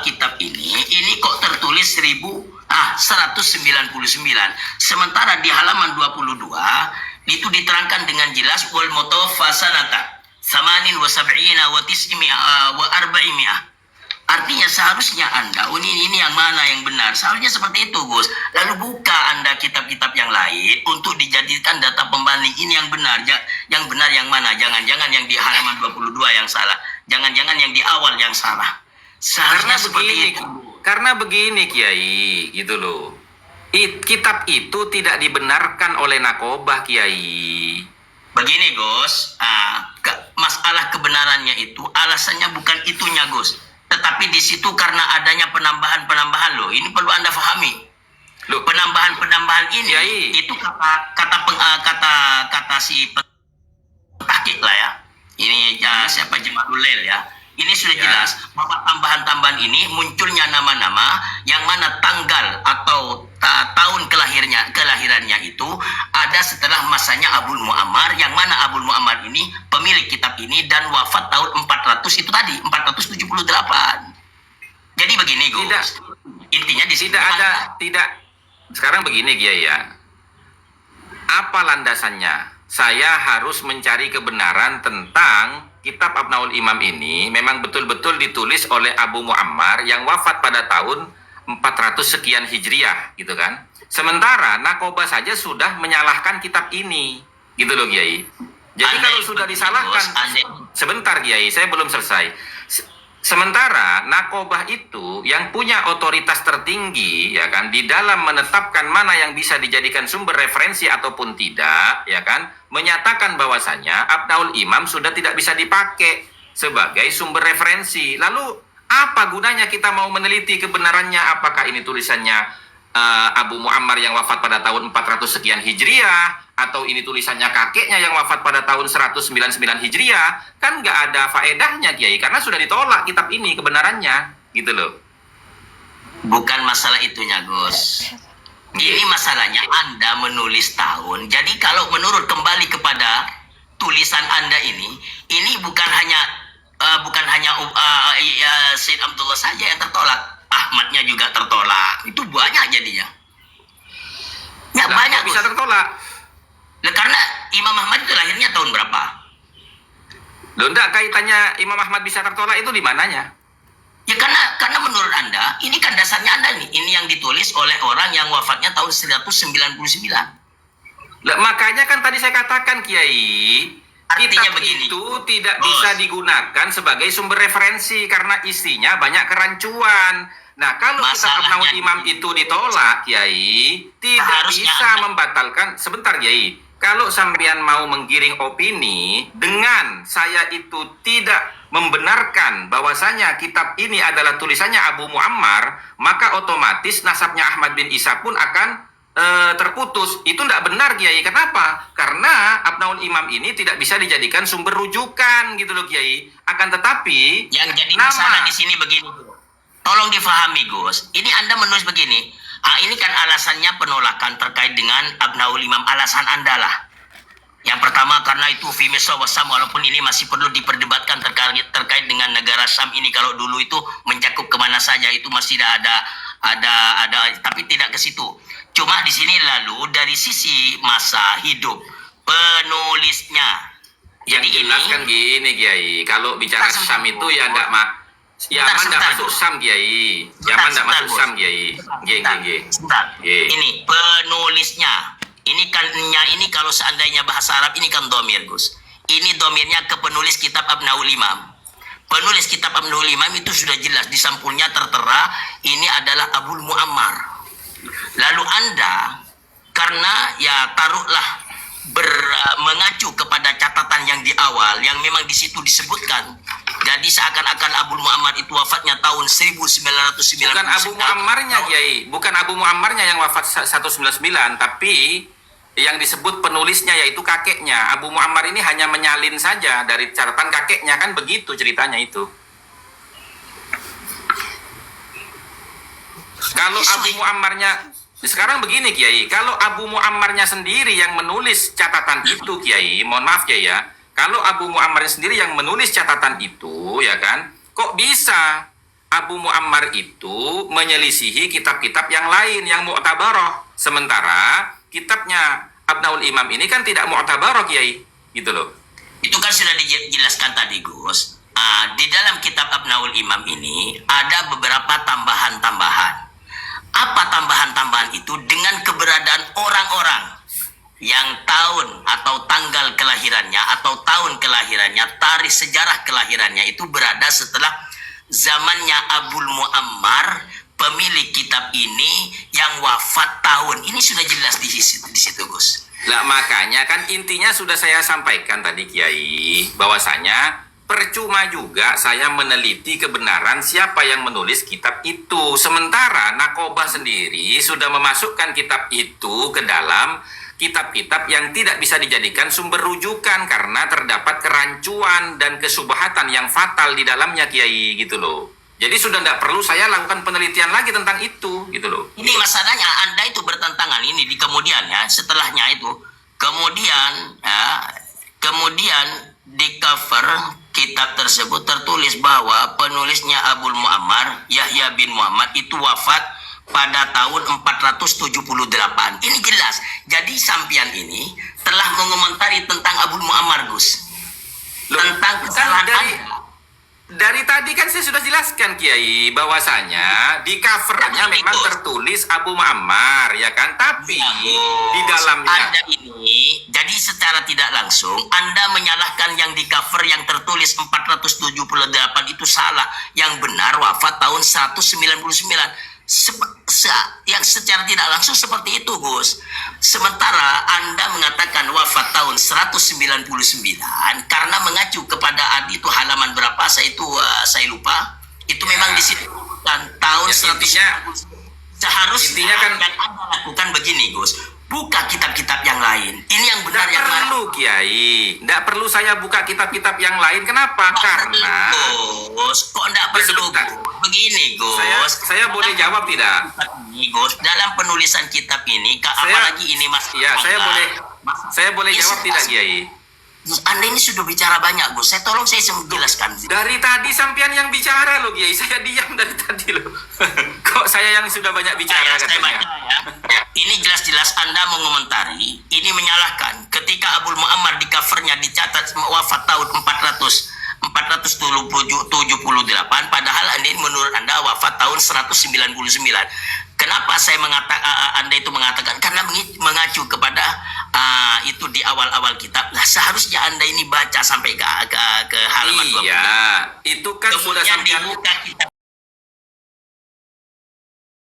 kitab ini kok tertulis 199. Sementara di halaman 22 itu diterangkan dengan jelas wal mutawaffa sanata 78 wa 900 wa 400. Artinya seharusnya Anda, ini yang mana yang benar? Seharusnya seperti itu, Gus. Lalu buka Anda kitab-kitab yang lain untuk dijadikan data pembanding. Ini yang benar. Yang benar yang mana? Jangan-jangan yang di halaman 22 yang salah. Jangan-jangan yang di awal yang salah. Seharusnya seperti itu. Karena begini Kiai, gitu loh. Kitab itu tidak dibenarkan oleh Nakobah Kiai. Begini, Gus. Masalah kebenarannya itu, alasannya bukan itunya, Gus. Tetapi di situ karena adanya penambahan loh. Ini perlu Anda pahami. Loh, Penambahan ini Kiai. itu kata si petahkik lah ya. Ini siapa Jamalul Lail ya. Ini sudah Ya. jelas bahwa tambahan-tambahan ini munculnya nama-nama yang mana tanggal atau tahun kelahirannya itu ada setelah masanya Abul Muammar, yang mana Abul Muammar ini pemilik kitab ini dan wafat tahun 400 itu tadi 478. Jadi begini, Gus. Intinya di sini Sekarang begini Kiai ya. Apa landasannya? Saya harus mencari kebenaran tentang kitab Abnaul Imam ini memang betul-betul ditulis oleh Abu Muammar yang wafat pada tahun 400 sekian Hijriah, gitu kan. Sementara Nakobah saja sudah menyalahkan kitab ini, gitu loh Kiai. Jadi kalau sudah disalahkan, sebentar Kiai, saya belum selesai. Sementara Nakobah itu yang punya otoritas tertinggi, ya kan, di dalam menetapkan mana yang bisa dijadikan sumber referensi ataupun tidak, ya kan, menyatakan bahwasanya Abnaul Imam sudah tidak bisa dipakai sebagai sumber referensi. Lalu apa gunanya kita mau meneliti kebenarannya? Apakah ini tulisannya Abu Muammar yang wafat pada tahun 400 sekian Hijriah, atau ini tulisannya kakeknya yang wafat pada tahun 199 Hijriah? Kan nggak ada faedahnya Kiai, karena sudah ditolak kitab ini kebenarannya, gitu loh. bukan masalah itunya, Gus. Ini masalahnya Anda menulis tahun. Jadi kalau menurut kembali kepada tulisan Anda ini bukan hanya Said Abdullah saja yang tertolak, Ahmadnya juga tertolak. Itu banyak jadinya. Ya, Lah, banyak, kok bisa Gus. tertolak? Lah, karena Imam Ahmad itu lahirnya tahun berapa? Loh, enggak, kaitannya Imam Ahmad bisa tertolak itu di mananya? Ya karena menurut Anda, ini kan dasarnya Anda nih. Ini yang ditulis oleh orang yang wafatnya tahun 199. Lah, makanya kan tadi saya katakan Kiai, Artinya kitab begini, itu tidak Bos. bisa digunakan sebagai sumber referensi karena isinya banyak kerancuan. Nah, kalau kitab Masalahnya Abnaul Imam itu ditolak, Kiai, tidak Seharusnya bisa Anda- membatalkan. Sebentar, Kiai. Kalau sampean mau menggiring opini dengan saya itu tidak membenarkan bahwasanya kitab ini adalah tulisannya Abu Muammar, maka otomatis nasabnya Ahmad bin Isa pun akan terputus. Itu tidak benar Kiai. Kenapa? Karena Abnaul Imam ini tidak bisa dijadikan sumber rujukan, gitu loh Kiai. Akan tetapi yang jadi masalah di sini begini, tolong difahami, Gus. Ini Anda menulis begini. Ini kan alasannya penolakan terkait dengan Abnaul Imam. Alasan Anda lah. Yang pertama karena itu fi Misr wa Syam, walaupun ini masih perlu diperdebatkan terkait dengan negara Syam ini. Kalau dulu itu mencakup kemana saja itu masih ada, tapi tidak ke situ. Cuma di sini lalu dari sisi masa hidup penulisnya. yang Jadi jelas ini kan gini Kiai. Kalau bicara Sebentar, Syam itu ya enggak Yaman enggak sebentar, masuk Gus. Syam Kiai. Yaman enggak masuk Gus. Syam Kiai. Sebentar. Nggih. Ini penulisnya. Ini kalau seandainya bahasa Arab ini kan domir, Gus. Ini domirnya ke penulis kitab Abnaul Imam. Penulis kitab Abnaul Imam itu sudah jelas di sampulnya tertera ini adalah Abul Muammar. Lalu Anda karena ya taruhlah mengacu kepada catatan yang di awal yang memang di situ disebutkan. Jadi seakan-akan Abu Muammar itu wafatnya tahun 1999. Bukan Abu Muammarnya, Kiai. Bukan Abu Muammarnya yang wafat 199, tapi yang disebut penulisnya yaitu kakeknya. Abu Muammar ini hanya menyalin saja dari catatan kakeknya, kan begitu ceritanya itu. Kalau Abu Muammarnya, sekarang begini Kiai, kalau Abu Muammarnya sendiri yang menulis catatan itu Kiai, mohon maaf Kiai ya, kalau Abu Muammar sendiri yang menulis catatan itu, ya kan, kok bisa Abu Muammar itu menyelisihi kitab-kitab yang lain yang mu'tabarah, sementara kitabnya Abnaul Imam ini kan tidak mu'tabarah Kiai, gitu loh. Itu kan sudah dijelaskan tadi Gus. Di dalam kitab Abnaul Imam ini ada beberapa tambahan-tambahan. Apa tambahan-tambahan itu? Dengan keberadaan orang-orang yang tahun atau tanggal kelahirannya atau tahun kelahirannya, tarikh sejarah kelahirannya itu berada setelah zamannya Abul Muammar, pemilik kitab ini, yang wafat tahun. Ini sudah jelas di situ Gus. Lah makanya kan intinya sudah saya sampaikan tadi Kiai, bahwasanya percuma juga saya meneliti kebenaran siapa yang menulis kitab itu. Sementara Nakobah sendiri sudah memasukkan kitab itu ke dalam kitab-kitab yang tidak bisa dijadikan sumber rujukan karena terdapat kerancuan dan kesubhatan yang fatal di dalamnya Kiai, gitu loh. Jadi sudah tidak perlu saya lakukan penelitian lagi tentang itu, gitu loh. Ini masalahnya Anda itu bertentangan ini di kemudian ya, setelahnya itu. Kemudian di cover kitab tersebut tertulis bahwa penulisnya Abul Muammar, Yahya bin Muhammad, itu wafat pada tahun 478. Ini jelas. Jadi sampian ini telah mengomentari tentang Abul Muammar Gus. Tentang kesalahan Anda. Dari tadi kan saya sudah jelaskan Kiai bahwasanya di covernya memang tertulis Abu Muammar, ya kan, tapi di dalamnya Anda ini jadi secara tidak langsung Anda menyalahkan yang di cover yang tertulis 478 itu salah, yang benar wafat tahun 199. Yang secara tidak langsung seperti itu Gus. Sementara Anda mengatakan wafat tahun 199 karena mengacu kepada itu halaman berapa saya lupa. Itu memang di situ kan tahun ya, 100. Seharusnya intinya kan yang Anda lakukan begini Gus. Buka kitab-kitab yang lain. Ini yang benar yang perlu Kiai. Tidak perlu saya buka kitab-kitab yang lain. Kenapa? Karena Gus, kok tidak perlu Gus? Begini Gus. Saya boleh jawab tidak? Ini Gus, dalam penulisan kitab ini, apalagi ini Mas. Ya, saya boleh jawab tidak Kiai? Anda ini sudah bicara banyak Gus. Tolong saya menjelaskan. Dari tadi sampean yang bicara loh Kiai. Saya diam dari tadi loh. Kok saya yang sudah banyak bicara Saya katanya? baca ya. Ini jelas-jelas Anda mengomentari, ini menyalahkan ketika Abul Muammar di covernya dicatat wafat tahun 478, padahal Anda ini menurut Anda wafat tahun 199. Kenapa saya Anda itu mengatakan? Karena mengacu kepada itu di awal-awal kitab. Nah, seharusnya Anda ini baca sampai ke halaman 20. Iya, itu kan sudah Kemudian sampean dibuka